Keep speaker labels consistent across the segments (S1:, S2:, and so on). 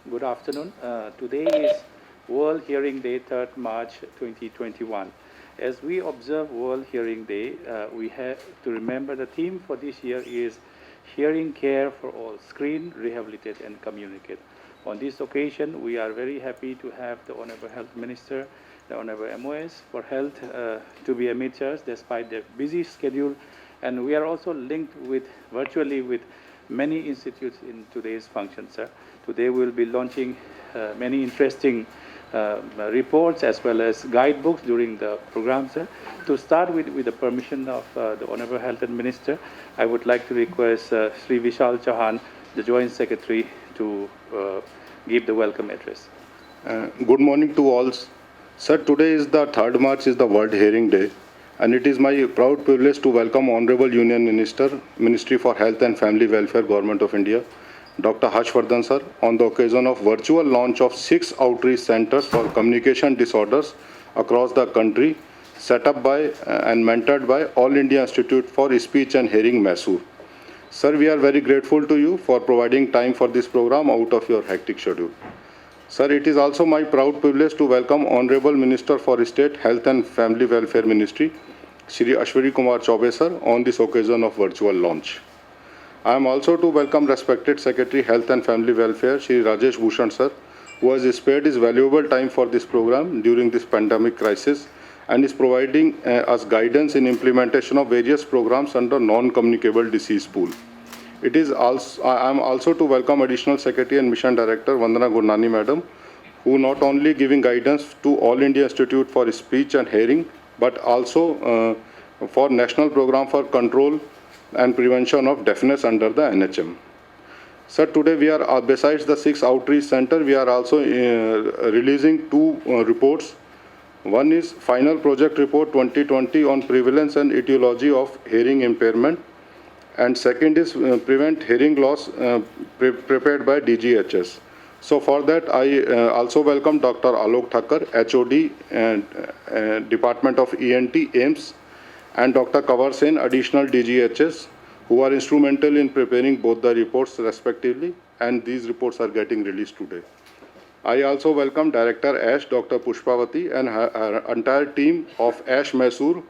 S1: Good afternoon. Today is World Hearing Day, 3rd March 2021. As we observe World Hearing Day, we have to remember the theme for this year is Hearing Care for All, Screen, Rehabilitate and Communicate. On this occasion, we are very happy to have the Honorable Health Minister, the Honorable MOS for Health to be amidst us despite their busy schedule. And we are also linked with virtually with many institutes in today's function, sir. Today we will be launching many interesting reports as well as guidebooks during the program, sir. To start with the permission of the Honorable Health Minister, I would like to request Sri Vishal Chauhan, the Joint Secretary, to give the welcome address.
S2: Good morning to all. Sir, today is the 3rd March is the World Hearing Day, and it is my proud privilege to welcome Honorable Union Minister, Ministry for Health and Family Welfare, Government of India, Dr. Harshvardhan sir, on the occasion of virtual launch of 6 outreach centers for communication disorders across the country, set up by and mentored by All India Institute for Speech and Hearing, Mysore. Sir, we are very grateful to you for providing time for this program out of your hectic schedule. Sir, it is also my proud privilege to welcome Honorable Minister for State, Health and Family Welfare Ministry, Shri Ashwini Kumar Chaubey sir, on this occasion of virtual launch. I am also to welcome respected Secretary Health and Family Welfare, Shri Rajesh Bhushan sir, who has spared his valuable time for this program during this pandemic crisis and is providing us guidance in implementation of various programs under non-communicable disease pool. I am also to welcome Additional Secretary and Mission Director Vandana Gurnani Madam, who not only giving guidance to All India Institute for Speech and Hearing, but also for National Program for Control and Prevention of Deafness under the NHM. Sir, today we are, besides the 6 outreach center, we are also releasing 2 reports. One is Final Project Report 2020 on Prevalence and Etiology of Hearing Impairment, and second is Prevent Hearing Loss, prepared by DGHS. So for that, I also welcome Dr. Alok Thakkar, HOD and Department of ENT, AIMS, and Dr. Kavar Sen, additional DGHS, who are instrumental in preparing both the reports respectively, and these reports are getting released today. I also welcome Director ASH, Dr. Pushpavati, and her entire team of ASH Mysore,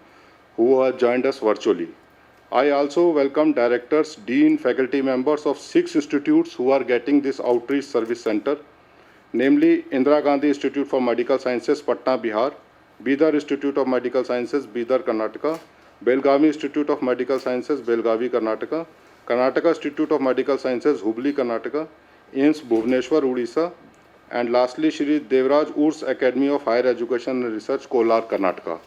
S2: who have joined us virtually. I also welcome directors, dean, faculty members of 6 institutes who are getting this outreach service center, namely Indira Gandhi Institute for Medical Sciences, Patna, Bihar, Bidar Institute of Medical Sciences, Bidar, Karnataka, Belgavi Institute of Medical Sciences, Belgavi, Karnataka, Karnataka Institute of Medical Sciences, Hubli, Karnataka, AIMS, Bhubaneswar, Odisha, and lastly, Shri Devraj Urs Academy of Higher Education and Research, Kolar, Karnataka.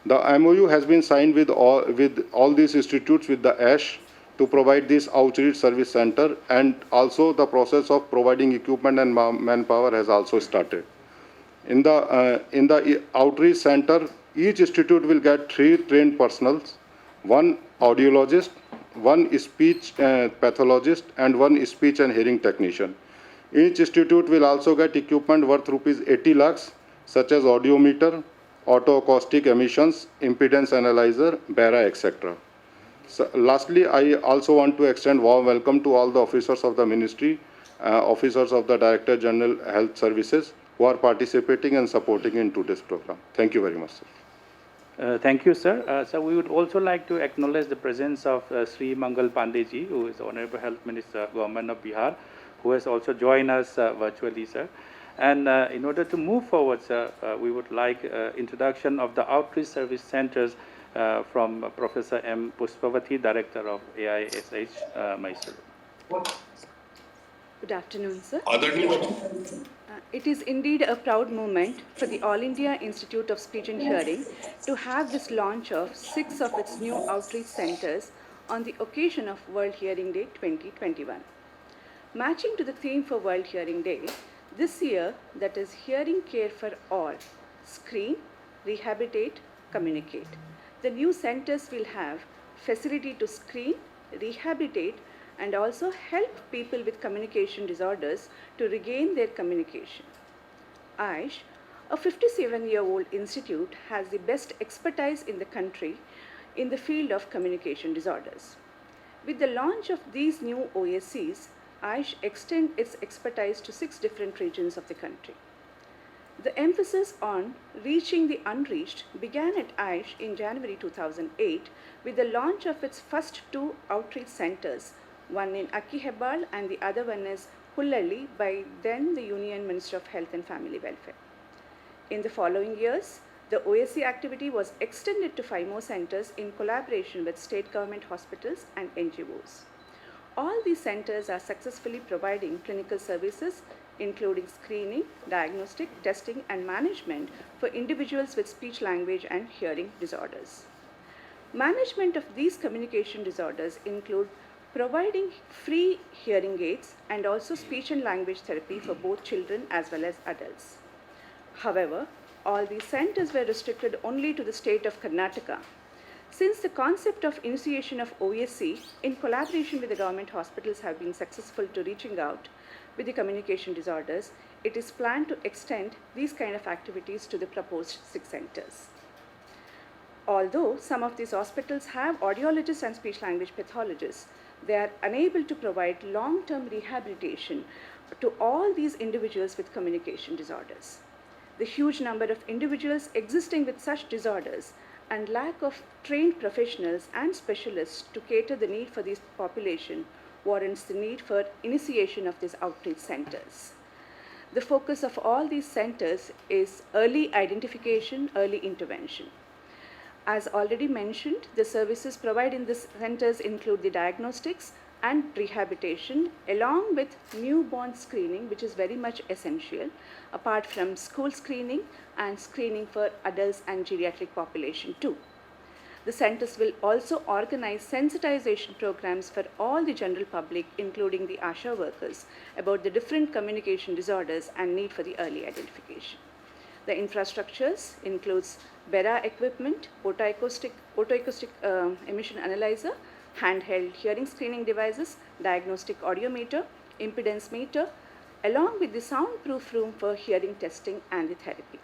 S2: The MOU has been signed with all these institutes with the ASH to provide this outreach service center, and also the process of providing equipment and manpower has also started. In the outreach center, each institute will get 3 trained personnels, 1 audiologist, 1 speech pathologist, and 1 speech and hearing technician. Each institute will also get equipment worth rupees 80 lakhs, such as audiometer, auto-acoustic emissions, impedance analyzer, BARA, etc. So, lastly, I also want to extend warm welcome to all the officers of the ministry, officers of the Director General Health Services, who are participating and supporting in today's program. Thank you very much, sir.
S1: Thank you, sir. So we would also like to acknowledge the presence of Sri Mangal Pandeyji, who is the Honorable Health Minister, Government of Bihar, who has also joined us virtually, sir. And in order to move forward, sir, we would like introduction of the outreach service centers from Professor M. Pushpavati, Director of AISH, Mysore.
S3: Good afternoon, sir. It is indeed a proud moment for the All India Institute of Speech and Hearing to have this launch of 6 of its new outreach centers on the occasion of World Hearing Day 2021. Matching to the theme for World Hearing Day, this year, that is Hearing Care for All, Screen, Rehabilitate, Communicate. The new centers will have facility to screen, rehabilitate, and also help people with communication disorders to regain their communication. AISH, a 57-year-old institute, has the best expertise in the country in the field of communication disorders. With the launch of these new OSCs, AYUSH extend its expertise to 6 different regions of the country. The emphasis on reaching the unreached began at AYUSH in January 2008 with the launch of its first 2 outreach centers, one in Akkihebal and the other one is Hullalli by then the Union Minister of Health and Family Welfare. In the following years, the OSC activity was extended to 5 more centers in collaboration with state government hospitals and NGOs. All these centers are successfully providing clinical services including screening, diagnostic, testing and management for individuals with speech language and hearing disorders. Management of these communication disorders include providing free hearing aids and also speech and language therapy for both children as well as adults. However, all these centers were restricted only to the state of Karnataka. Since the concept of initiation of OSC in collaboration with the government hospitals have been successful to reaching out with the communication disorders, it is planned to extend these kind of activities to the proposed 6 centers. Although some of these hospitals have audiologists and speech language pathologists, they are unable to provide long-term rehabilitation to all these individuals with communication disorders. The huge number of individuals existing with such disorders and lack of trained professionals and specialists to cater the need for this population warrants the need for initiation of these outreach centers. The focus of all these centers is early identification, early intervention. As already mentioned, the services provided in these centers include the diagnostics and rehabilitation along with newborn screening, which is very much essential, apart from school screening and screening for adults and geriatric population too. The centers will also organize sensitization programs for all the general public, including the ASHA workers, about the different communication disorders and need for the early identification. The infrastructures includes BERA equipment, photoacoustic emission analyzer, handheld hearing screening devices, diagnostic audiometer, impedance meter, along with the soundproof room for hearing testing and the therapy.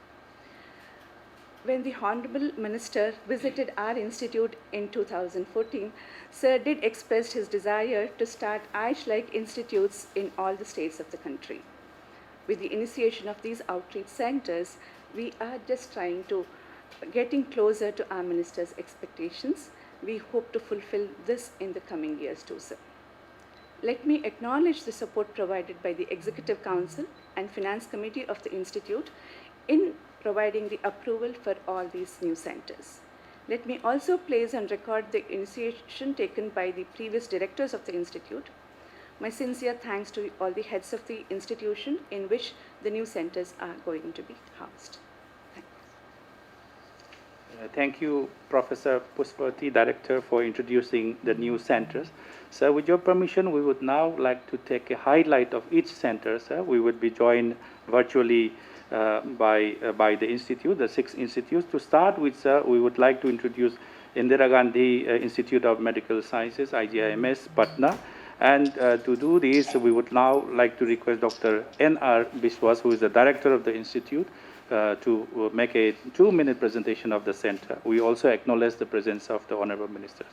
S3: When the Honorable Minister visited our institute in 2014, Sir did express his desire to start AYUSH-like institutes in all the states of the country. With the initiation of these outreach centers, we are just trying to getting closer to our Minister's expectations. We hope to fulfill this in the coming years too, sir. Let me acknowledge the support provided by the Executive Council and Finance Committee of the Institute in providing the approval for all these new centers. Let me also place on record the initiation taken by the previous directors of the Institute. My sincere thanks to all the heads of the institution in which the new centers are going to be housed.
S1: Thank you, Professor Pushpavati, Director, for introducing the new centers. Sir, with your permission, we would now like to take a highlight of each center, sir. We would be joined virtually by the institute, the 6 institutes. To start with, sir, we would like to introduce Indira Gandhi Institute of Medical Sciences, IGIMS, Patna. And to do this, we would now like to request Dr. N.R. Biswas, who is the Director of the Institute, to make a 2-minute presentation of the center. We also acknowledge the presence of the Honorable Minister.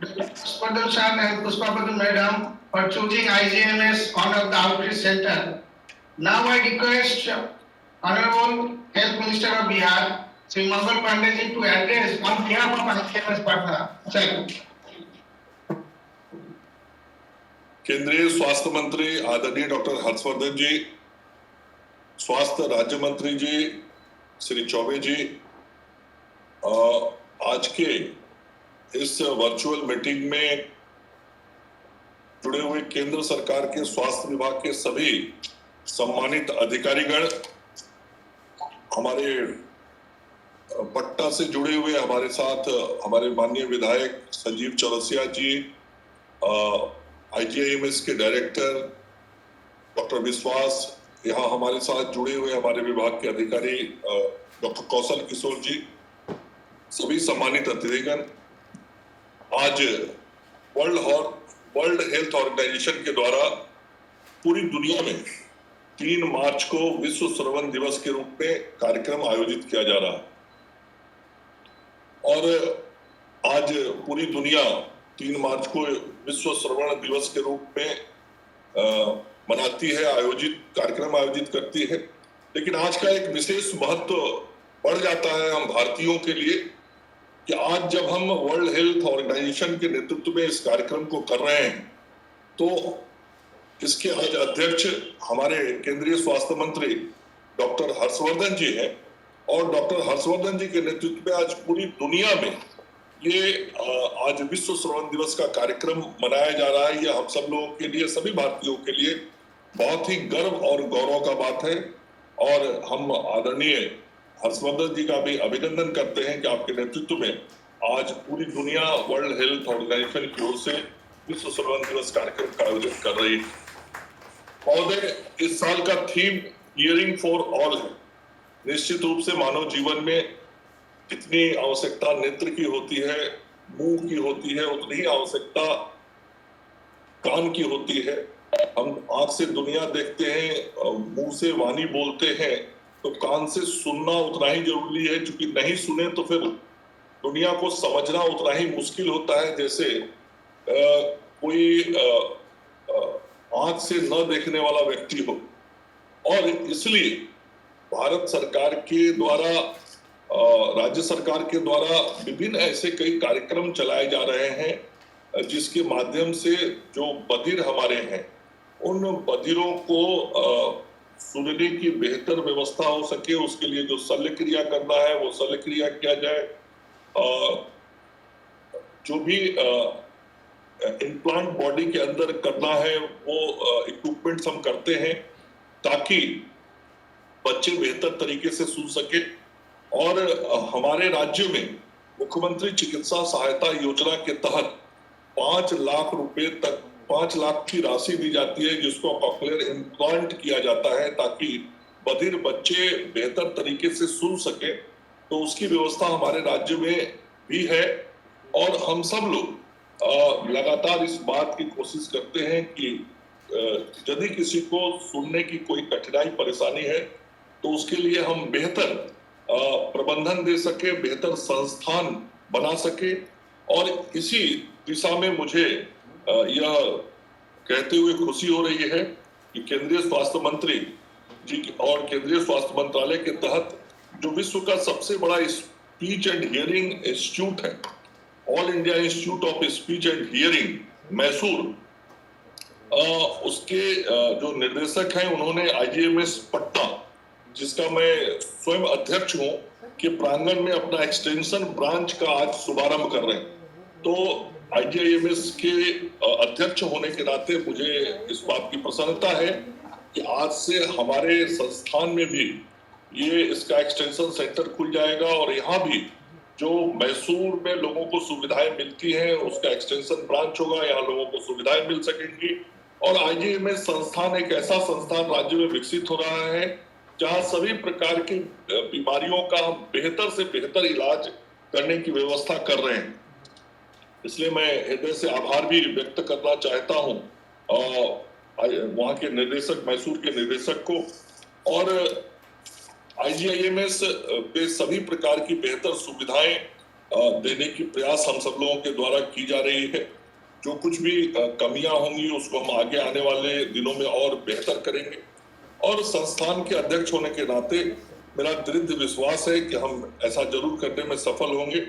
S4: Pushpavati sir and Pushpavati madam for choosing IGMS one of the outreach center. Now I request Honorable Health Minister of Bihar, Sri Mangal Pandey to address on behalf of IGMS Patna. Sir.
S5: केंद्रीय स्वास्थ्य मंत्री आदरणीय doctor Harshvardhan जी, स्वास्थ्य राज्य मंत्री जी श्री चौबे जी, आज के इस वर्चुअल मीटिंग में जुड़े हुए केंद्र सरकार के स्वास्थ्य विभाग के सभी सम्मानित अधिकारीगण, हमारे पटना से जुड़े हुए हमारे साथ हमारे माननीय विधायक संजीव चौरसिया जी, IGIMS के डायरेक्टर डॉक्टर विश्वास, यहाँ हमारे साथ जुड़े हुए हमारे विभाग के अधिकारी डॉक्टर कौशल किशोर जी, सभी सम्मानित अतिथिगण, आज वर्ल्ड हेल्थ ऑर्गेनाइजेशन के द्वारा पूरी दुनिया में 3 मार्च को विश्व श्रवण दिवस के रूप में कार्यक्रम आयोजित किया जा रहा है। और आज पूरी दुनिया 3 मार्च को विश्व श्रवण दिवस के रूप में मनाती है, कार्यक्रम आयोजित करती है। लेकिन आज का एक विशेष महत्व बढ़ जाता है हम भारतीयों के लिए कि आज जब हम वर्ल्ड हेल्थ ऑर्गेनाइजेशन के नेतृत्व में इस कार्यक्रम को कर रहे हैं, तो इसके आज अध्यक्ष हमारे केंद्रीय स्वास्थ्य मंत्री डॉक्टर हर्षवर्धन जी हैं और डॉक्टर हर्षवर्धन जी के नेतृत्व में आज पूरी दुनिया में ये आज विश्व श्रवण दिवस का कार्यक्रम मनाया जा रहा है। यह हम सब लोगों के लिए, सभी भारतीयों के लिए बहुत ही गर्व और गौरव का बात है और हम आदरणीय हर्षवर्धन जी का भी अभिनंदन करते हैं कि आपके नेतृत्व में आज पूरी दुनिया वर्ल्ड हेल्थ ऑर्गेनाइजेशन की ओर से विश्व श्रवण दिवस कार्यक्रम का आयोजन कर रही है। महोदय, इस साल का थीम हियरिंग फॉर ऑल है। निश्चित रूप से मानव जीवन में जितनी आवश्यकता नेत्र की होती है, मुंह की होती है, उतनी ही आवश्यकता कान की होती है। हम आंख से दुनिया देखते हैं, मुंह से वाणी बोलते हैं, तो कान से सुनना उतना ही जरूरी है, क्योंकि नहीं सुने तो फिर दुनिया को समझना उतना ही मुश्किल होता है जैसे कोई आंख से न देखने वाला व्यक्ति हो। और इसलिए भारत सरकार के द्वारा, राज्य सरकार के द्वारा विभिन्न ऐसे कई कार्यक्रम चलाए जा रहे हैं जिसके माध्यम से जो बधिर हमारे हैं उन बधिरों को सुनने की बेहतर व्यवस्था हो सके, उसके लिए जो शल्य क्रिया करना है वो शल्य क्रिया किया जाए। जो भी इम्प्लांट बॉडी के अंदर करना है वो इक्विपमेंट्स हम करते हैं ताकि बच्चे बेहतर तरीके से सुन सके। और हमारे राज्य में मुख्यमंत्री चिकित्सा सहायता योजना के तहत 5 लाख रुपए तक 5 लाख की राशि दी जाती है जिसको कॉक्लियर इम्प्लांट किया जाता है ताकि बधिर बच्चे बेहतर तरीके से सुन सके। तो उसकी व्यवस्था हमारे राज्य में भी है और हम सब लोग लगातार इस बात की कोशिश करते हैं कि यदि किसी को सुनने की कोई कठिनाई परेशानी है तो उसके लिए हम बेहतर प्रबंधन दे सके, बेहतर संस्थान बना सके। और इसी दिशा में मुझे यह कहते हुए खुशी हो रही है कि केंद्रीय स्वास्थ्य मंत्री जी और केंद्रीय स्वास्थ्य मंत्रालय के तहत जो विश्व का सबसे बड़ा स्पीच एंड हियरिंग इंस्टीट्यूट है, all India institute of speech and hearing Mysore, उसके जो निर्देशक हैं उन्होंने IGMS पटना, जिसका मैं स्वयं अध्यक्ष हूं, के प्रांगण में अपना एक्सटेंशन ब्रांच का आज शुभारंभ कर रहे हैं। तो IGMS के अध्यक्ष होने के नाते मुझे इस बात की प्रसन्नता है कि आज से हमारे संस्थान में भी ये इसका एक्सटेंशन सेंटर खुल जाएगा और यहाँ भी जो मैसूर में लोगों को सुविधाएं मिलती हैं उसका एक्सटेंशन ब्रांच होगा, यहाँ लोगों को सुविधाएं मिल सकेंगी। और IGMS संस्थान एक ऐसा संस्थान राज्य में विकसित हो रहा है जहाँ सभी प्रकार की बीमारियों का हम बेहतर से बेहतर इलाज करने की व्यवस्था कर रहे हैं। इसलिए मैं हृदय से आभार भी व्यक्त करना चाहता हूँ वहाँ के निर्देशक, मैसूर के निर्देशक को। और IGMS पे सभी प्रकार की बेहतर सुविधाएं देने की प्रयास हम सब लोगों के द्वारा की जा रही है। जो कुछ भी कमियां होंगी उसको हम आगे आने वाले दिनों में और बेहतर करेंगे। और संस्थान के अध्यक्ष होने के नाते मेरा दृढ़ विश्वास है कि हम ऐसा जरूर करने में सफल होंगे।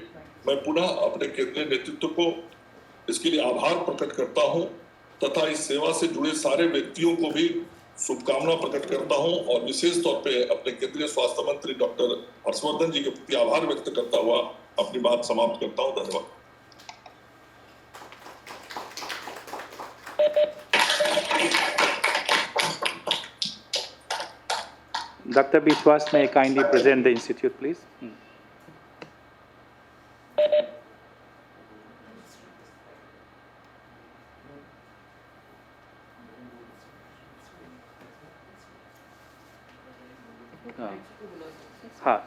S5: मैं पुनः अपने केंद्रीय नेतृत्व को इसके लिए आभार प्रकट करता हूं तथा इस सेवा से जुड़े सारे व्यक्तियों को भी शुभकामना प्रकट करता हूं और विशेष तौर पे अपने केंद्रीय स्वास्थ्य मंत्री डॉक्टर हर्षवर्धन जी के प्रति आभार व्यक्त करता हुआ अपनी बात समाप्त करता हूं। धन्यवाद।
S1: Dr. Biswas, may I kindly present the institute, please?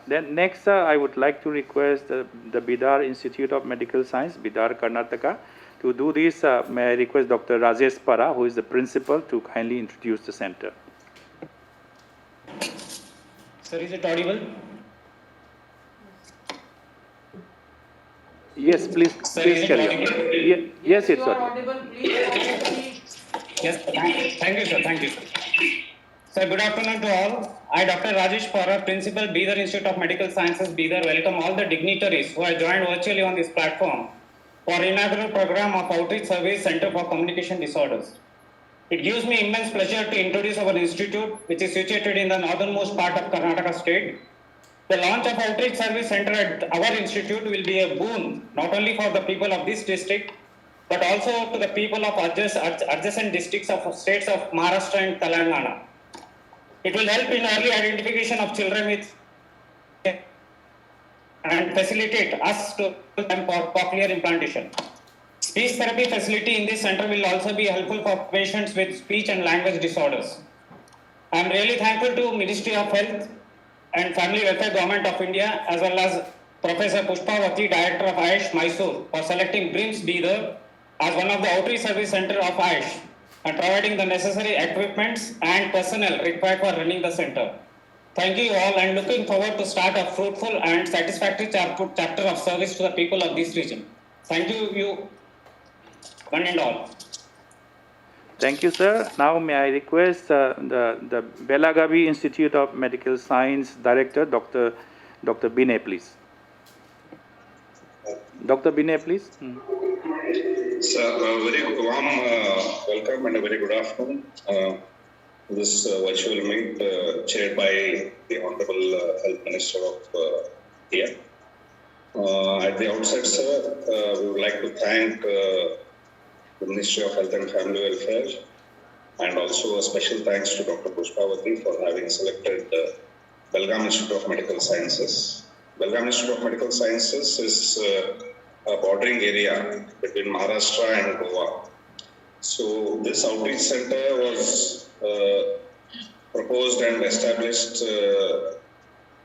S1: Then next, I would like to request the Bidar Institute of Medical Science, Bidar, Karnataka, to do this. May I request Dr. Rajesh Para, who is the principal, to kindly introduce the center.
S6: Sir, is it audible?
S1: Yes, please,
S6: Sir,
S1: please
S6: is it
S1: carry on.
S6: audible?
S1: Yes, it's
S7: You are
S1: audible.
S7: audible, please.
S6: Yes, thank you, sir. Thank you. Sir, good afternoon to all. I, Dr. Rajesh Paura, Principal, Bidar Institute of Medical Sciences, Bidar, welcome all the dignitaries who have joined virtually on this platform for inaugural program of Outreach Service Center for Communication Disorders. It gives me immense pleasure to introduce our institute, which is situated in the northernmost part of Karnataka state. The launch of Outreach Service Center at our institute will be a boon, not only for the people of this district, but also to the people of adjacent districts of states of Maharashtra and Telangana. It will help in early identification of children with and facilitate us to them for cochlear implantation. Speech therapy facility in this center will also be helpful for patients with speech and language disorders. I am really thankful to Ministry of Health and Family Welfare Government of India as well as Professor Pushpavati, Director of AYUSH Mysore, for selecting BRIMS Bidar as one of the outreach service center of AYUSH and providing the necessary equipments and personnel required for running the center. Thank you all and looking forward to start a fruitful and satisfactory chapter of service to the people of this region. Thank you one and all.
S1: Thank you, sir. Now may I request the Belagavi Institute of Medical Science Director, Dr. Binay, please. Dr. Binay, please.
S8: Sir, a very warm welcome and a very good afternoon. This virtual meet chaired by the Honorable Health Minister of India. At the outset, sir, we would like to thank the Ministry of Health and Family Welfare and also a special thanks to Dr. Pushpavati for having selected Belgaum Institute of Medical Sciences. Belgaum Institute of Medical Sciences is a bordering area between Maharashtra and Goa. So this outreach center was proposed and established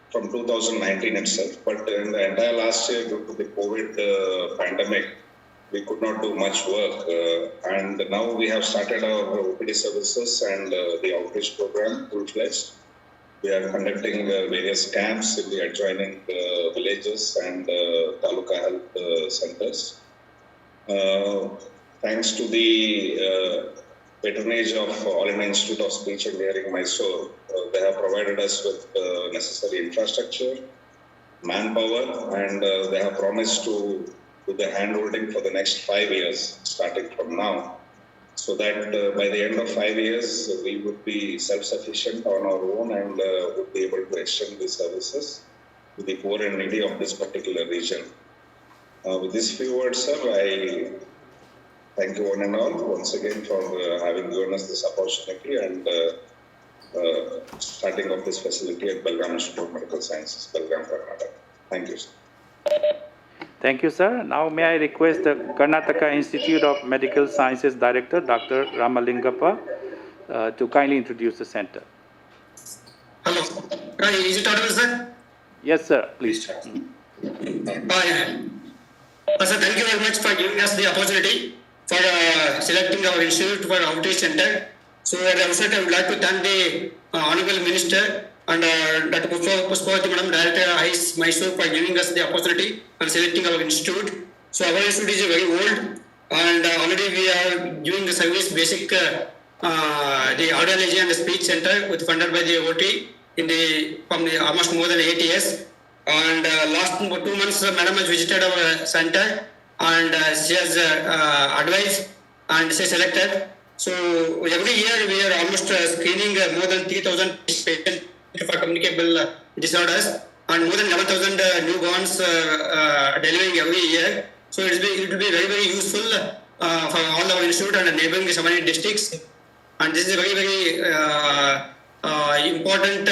S8: from 2019 itself, but in the entire last year due to the COVID pandemic, we could not do much work, and now we have started our OPD services and the outreach program full-fledged. We are conducting various camps in the adjoining villages and taluka health centers. Thanks to the patronage of All India Institute of Speech and Hearing Mysore, they have provided us with necessary infrastructure, manpower, and they have promised to do the handholding for the next 5 years, starting from now, so that by the end of 5 years, we would be self-sufficient on our own and would be able to extend the services to the poor and needy of this particular region. With these few words, sir, I thank you one and all once again for having given us this opportunity and starting of this facility at Belgaum Institute of Medical Sciences, Belgaum, Karnataka. Thank you, sir.
S1: Thank you, sir. Now may I request the Karnataka Institute of Medical Sciences Director, Dr. Ramalingappa, to kindly introduce the center.
S9: Hello. Is it audible, sir?
S1: Yes, sir. Please.
S9: Yeah. Sir, thank you very much for giving us the opportunity for selecting our institute for outreach center. So at the outset, I would like to thank the Honorable Minister and Dr. Pushpavati Madam, Director AYUSH Mysore, for giving us the opportunity and selecting our institute. So our institute is very old and already we are giving the service basic the audiology and the speech center with funded by the OT from the almost more than 8 years. And last 2 months, Madam has visited our center and she has advised and she selected. So every year we are almost screening more than 3,000 patients for communicable disorders and more than 11,000 newborns delivering every year. So it will be very, very useful for all our institute and neighboring 7 districts. And this is a very, very important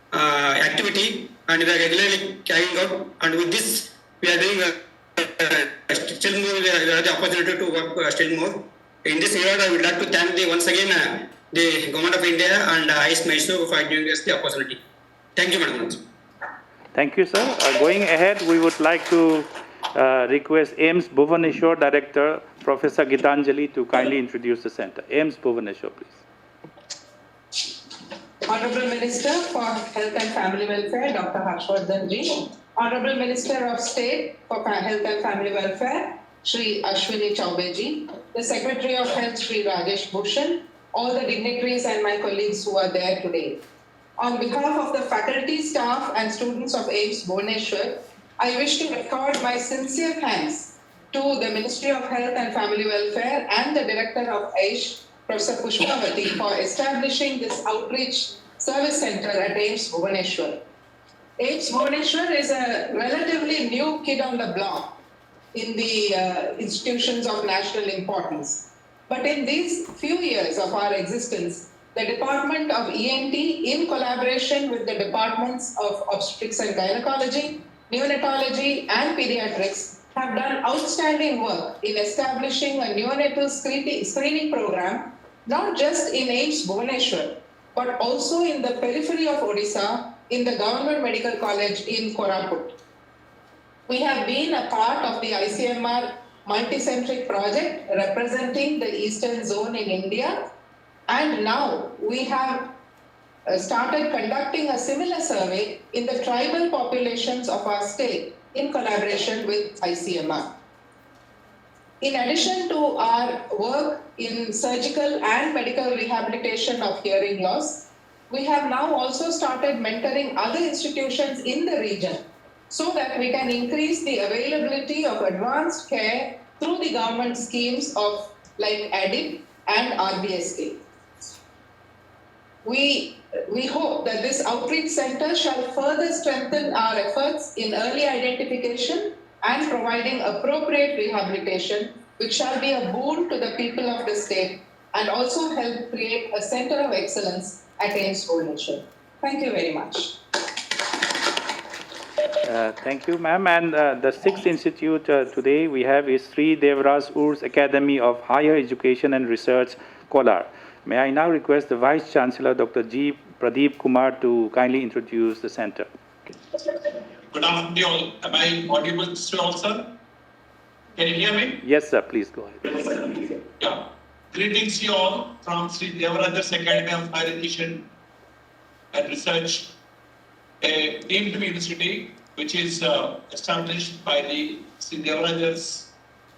S9: activity and we are regularly carrying out. And with this, we are doing still more, we have the opportunity to work still more. In this regard, I would like to thank once again the Government of India and AYUSH Mysore for giving us the opportunity. Thank you, Madam.
S1: Thank you, sir. Going ahead, we would like to request AIIMS Bhubaneswar Director, Professor Gitanjali, to kindly introduce the center. AIIMS Bhubaneswar, please.
S7: Honorable Minister for Health and Family Welfare, Dr. Harshvardhan Ji. Honorable Minister of State for Health and Family Welfare, Shri Ashwini Chaubeji, the Secretary of Health, Shri Rajesh Bhushan, all the dignitaries and my colleagues who are there today. On behalf of the faculty, staff and students of AIIMS Bhubaneswar, I wish to record my sincere thanks to the Ministry of Health and Family Welfare and the Director of AIIMS, Professor Pushpavati, for establishing this outreach service center at AIIMS Bhubaneswar. AIIMS Bhubaneswar is a relatively new kid on the block in the institutions of national importance. But in these few years of our existence, the Department of ENT, in collaboration with the Departments of Obstetrics and Gynecology, Neonatology and Pediatrics, have done outstanding work in establishing a neonatal screening program, not just in AIIMS Bhubaneswar, but also in the periphery of Odisha, in the Government Medical College in Koraput. We have been a part of the ICMR multicentric project representing the Eastern Zone in India, and now we have started conducting a similar survey in the tribal populations of our state in collaboration with ICMR. In addition to our work in surgical and medical rehabilitation of hearing loss, we have now also started mentoring other institutions in the region so that we can increase the availability of advanced care through the government schemes of like ADIP and RBSK. We hope that this outreach center shall further strengthen our efforts in early identification and providing appropriate rehabilitation, which shall be a boon to the people of the state and also help create a center of excellence at AIIMS Bhubaneswar. Thank you very much.
S1: Thank you, ma'am. And the sixth institute today we have is Sri Devraj Urs Academy of Higher Education and Research, Kolar. May I now request the Vice Chancellor, Dr. G. Pradeep Kumar, to kindly introduce the center.
S10: Good afternoon to all. Am I audible to all, sir? Can you hear me?
S1: Yes, sir. Please go ahead.
S10: Yeah. Greetings to you all from Sri Devarajas Academy of Higher Education and Research, a deemed university which is established by the Sri Devarajas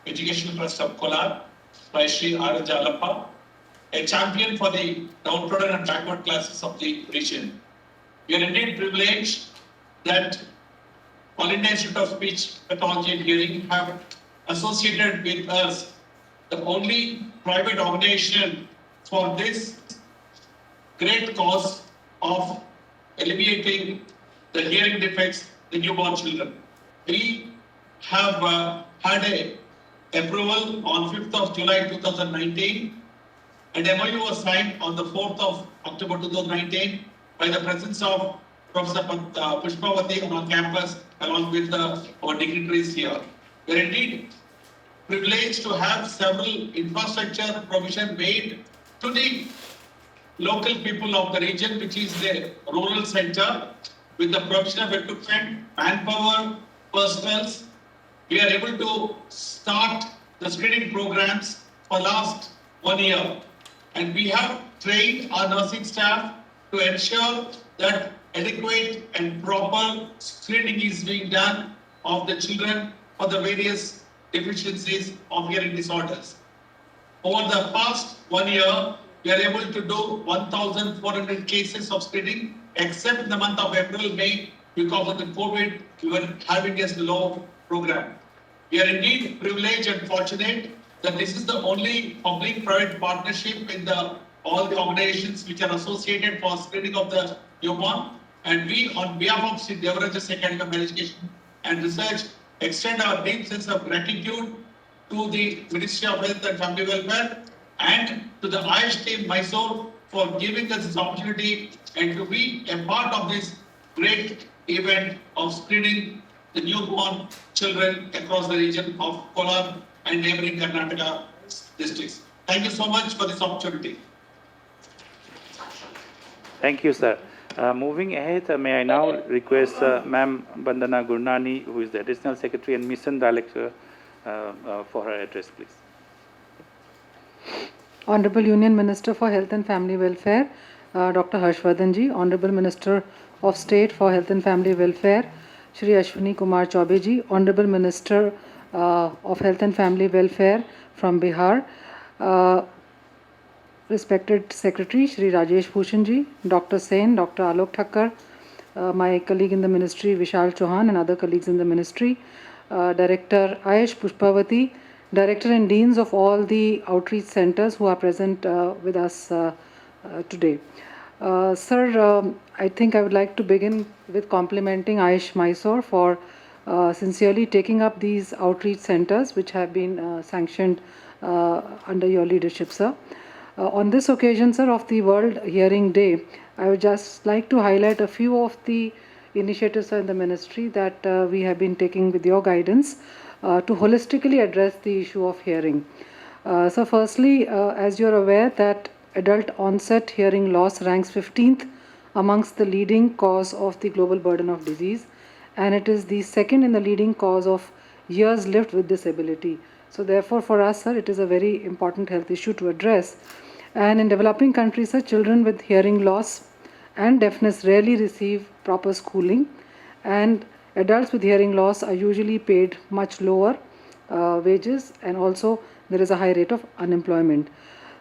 S10: Educational Trust of Kolar by Sri R. Jalappa, a champion for the downtrodden and backward classes of the region. We are indeed privileged that All India Institute of Speech, Pathology and Hearing have associated with us the only private organization for this great cause of alleviating the hearing defects in newborn children. We have had a approval on 5th of July 2019, and MOU was signed on the 4th of October 2019 by the presence of Professor Pushpavati on our campus along with our dignitaries here. We are indeed privileged to have several infrastructure provision made to the local people of the region, which is the rural center, with the provision of equipment, manpower, personnels. We are able to start the screening programs for last 1 year. And we have trained our nursing staff to ensure that adequate and proper screening is being done of the children for the various deficiencies of hearing disorders. Over the past 1 year, we are able to do 1,400 cases of screening, except in the month of April, May, because of the COVID, we were having a slow program. We are indeed privileged and fortunate that this is the only public-private partnership in all the organizations which are associated for screening of the newborn. And we, on behalf of Sri Devarajas Academy of Education and Research, extend our deep sense of gratitude to the Ministry of Health and Family Welfare and to the AYUSH team Mysore for giving us this opportunity and to be a part of this great event of screening the newborn children across the region of Kolar and neighboring Karnataka districts. Thank you so much for this opportunity.
S1: Thank you, sir. Moving ahead, may I now request Ma'am Bandana Gurnani, who is the Additional Secretary and Mission Director, for her address, please.
S11: Honorable Union Minister for Health and Family Welfare, Dr. Harshvardhan ji, Honorable Minister of State for Health and Family Welfare, Shri Ashwini Kumar Chaube ji, Honorable Minister of Health and Family Welfare from Bihar, respected Secretary Shri Rajesh Bhushan ji, Dr. Sen, Dr. Alok Thakkar, my colleague in the ministry Vishal Chauhan and other colleagues in the ministry, Director Ayush Pushpavati, Director and Deans of all the outreach centers who are present with us today. Sir, I think I would like to begin with complimenting Ayush Mysore for sincerely taking up these outreach centers which have been sanctioned under your leadership, sir. On this occasion, sir, of the World Hearing Day, I would just like to highlight a few of the initiatives in the ministry that we have been taking with your guidance to holistically address the issue of hearing. So firstly, as you're aware that adult onset hearing loss ranks 15th amongst the leading cause of the global burden of disease, and it is the second in the leading cause of years lived with disability. So therefore for us, sir, it is a very important health issue to address. And in developing countries, sir, children with hearing loss and deafness rarely receive proper schooling, and adults with hearing loss are usually paid much lower wages, and also there is a high rate of unemployment.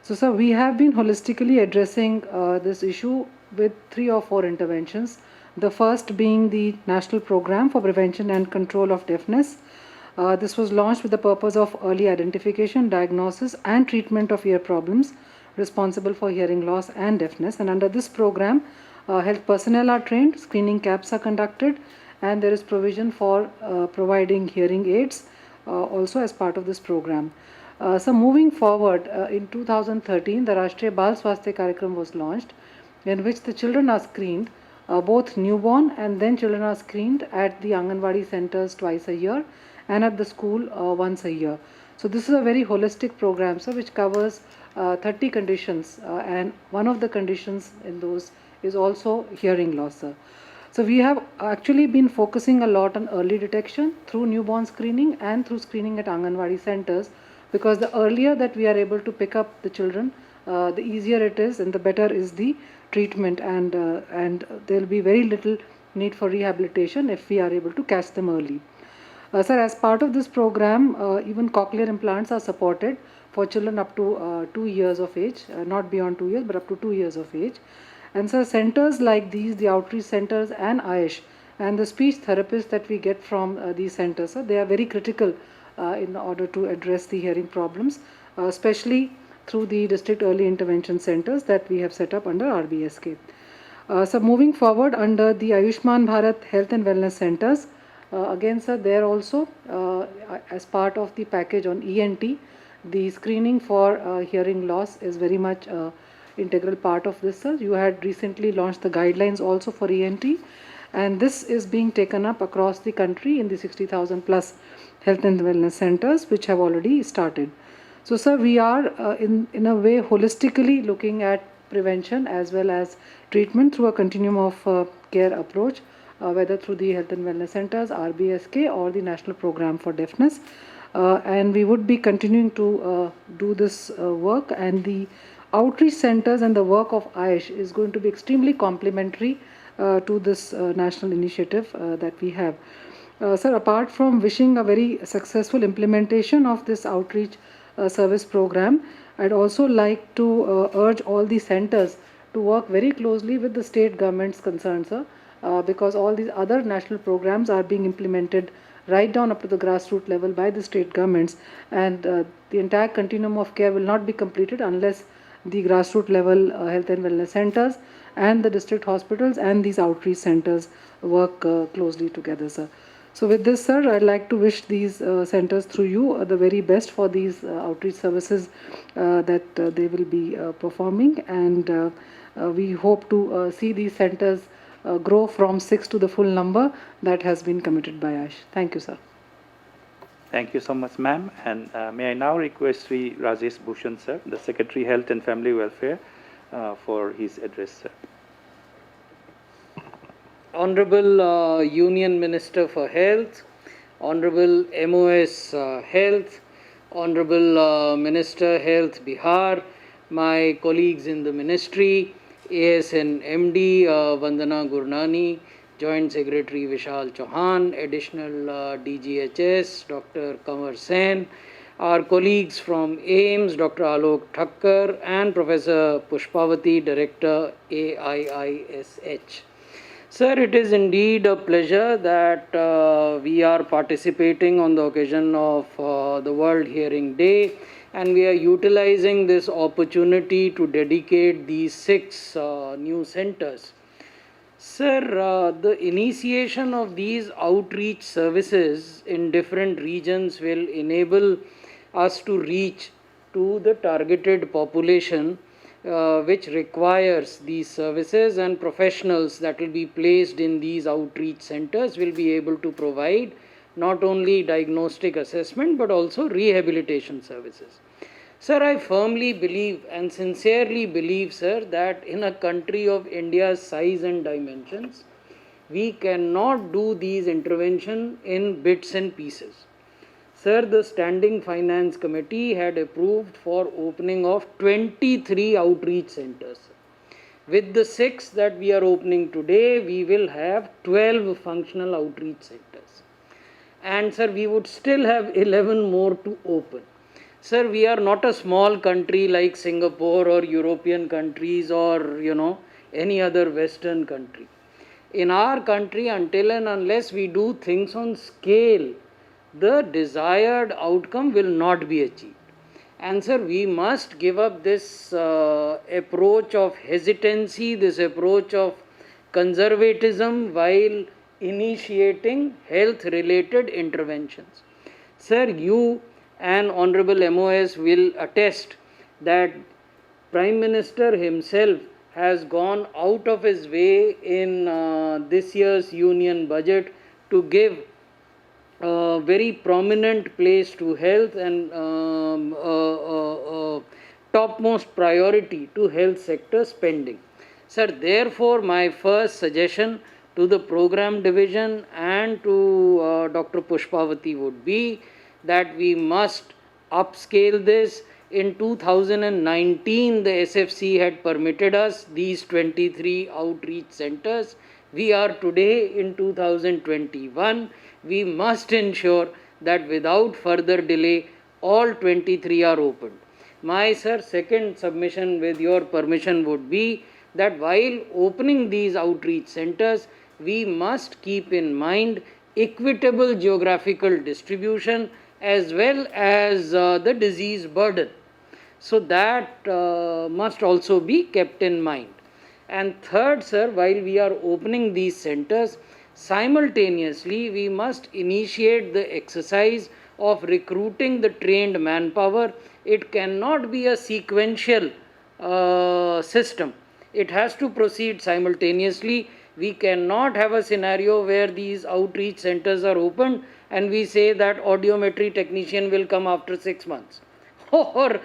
S11: So sir, we have been holistically addressing this issue with 3 or 4 interventions. The first being the National Program for Prevention and Control of Deafness. This was launched with the purpose of early identification, diagnosis and treatment of ear problems responsible for hearing loss and deafness. And under this program, health personnel are trained, screening camps are conducted, and there is provision for providing hearing aids also as part of this program. So moving forward, in 2013, the Rashtriya Bal Swasthya Karyakram was launched, in which the children are screened, both newborn and then children are screened at the Anganwadi centers twice a year and at the school once a year. So this is a very holistic program, sir, which covers 30 conditions, and one of the conditions in those is also hearing loss, sir. So we have actually been focusing a lot on early detection through newborn screening and through screening at Anganwadi centers, because the earlier that we are able to pick up the children, the easier it is and the better is the treatment, and there will be very little need for rehabilitation if we are able to catch them early. Sir, as part of this program, even cochlear implants are supported for children up to 2 years of age, not beyond 2 years, but up to 2 years of age. And so centers like these, the outreach centers and Ayush and the speech therapists that we get from these centers, sir, they are very critical in order to address the hearing problems, especially through the district early intervention centers that we have set up under RBSK. So moving forward, under the Ayushman Bharat Health and Wellness Centers, again, sir, there also as part of the package on ENT, the screening for hearing loss is very much integral part of this, sir. You had recently launched the guidelines also for ENT, and this is being taken up across the country in the 60,000 plus health and wellness centers which have already started. So sir, we are in a way holistically looking at prevention as well as treatment through a continuum of care approach, whether through the health and wellness centers, RBSK or the National Program for Deafness. And we would be continuing to do this work, and the outreach centers and the work of Ayush is going to be extremely complementary to this national initiative that we have. Sir, apart from wishing a very successful implementation of this outreach service program, I'd also like to urge all the centers to work very closely with the state governments concerned, sir, because all these other national programs are being implemented right down up to the grassroots level by the state governments, and the entire continuum of care will not be completed unless the grassroots level health and wellness centers and the district hospitals and these outreach centers work closely together, sir. So with this, sir, I'd like to wish these centers through you the very best for these outreach services that they will be performing, and we hope to see these centers grow from 6 to the full number that has been committed by Ayush. Thank you, sir.
S1: Thank you so much, ma'am. And may I now request Sri Rajesh Bhushan, sir, the Secretary Health and Family Welfare, for his address, sir.
S12: Honorable Union Minister for Health, Honorable MOS Health, Honorable Minister Health Bihar, my colleagues in the ministry, ASN MD Vandana Gurnani, Joint Secretary Vishal Chauhan, additional DGHS, Dr. Kanwar Sen, our colleagues from AIIMS, Dr. Alok Thakkar, and Professor Pushpavati, Director AIISH. Sir, it is indeed a pleasure that we are participating on the occasion of the World Hearing Day, and we are utilizing this opportunity to dedicate these 6 new centers. Sir, the initiation of these outreach services in different regions will enable us to reach to the targeted population which requires these services, and professionals that will be placed in these outreach centers will be able to provide not only diagnostic assessment but also rehabilitation services. Sir, I firmly believe and sincerely believe, sir, that in a country of India's size and dimensions, we cannot do these interventions in bits and pieces. Sir, the Standing Finance Committee had approved for opening of 23 outreach centers. With the 6 that we are opening today, we will have 12 functional outreach centers. And sir, we would still have 11 more to open. Sir, we are not a small country like Singapore or European countries or, any other Western country. In our country, until and unless we do things on scale, the desired outcome will not be achieved. And sir, we must give up this approach of hesitancy, this approach of conservatism while initiating health-related interventions. Sir, you and Honorable MOS will attest that Prime Minister himself has gone out of his way in this year's Union Budget to give a very prominent place to health and topmost priority to health sector spending. Sir, therefore, my first suggestion to the program division and to Dr. Pushpavati would be that we must upscale this. In 2019, the SFC had permitted us these 23 outreach centers. We are today in 2021. We must ensure that without further delay, all 23 are opened. My sir, second submission with your permission would be that while opening these outreach centers, we must keep in mind equitable geographical distribution as well as the disease burden. So that must also be kept in mind. And third, sir, while we are opening these centers, simultaneously we must initiate the exercise of recruiting the trained manpower. It cannot be a sequential system. It has to proceed simultaneously. We cannot have a scenario where these outreach centers are opened and we say that audiometry technician will come after 6 months or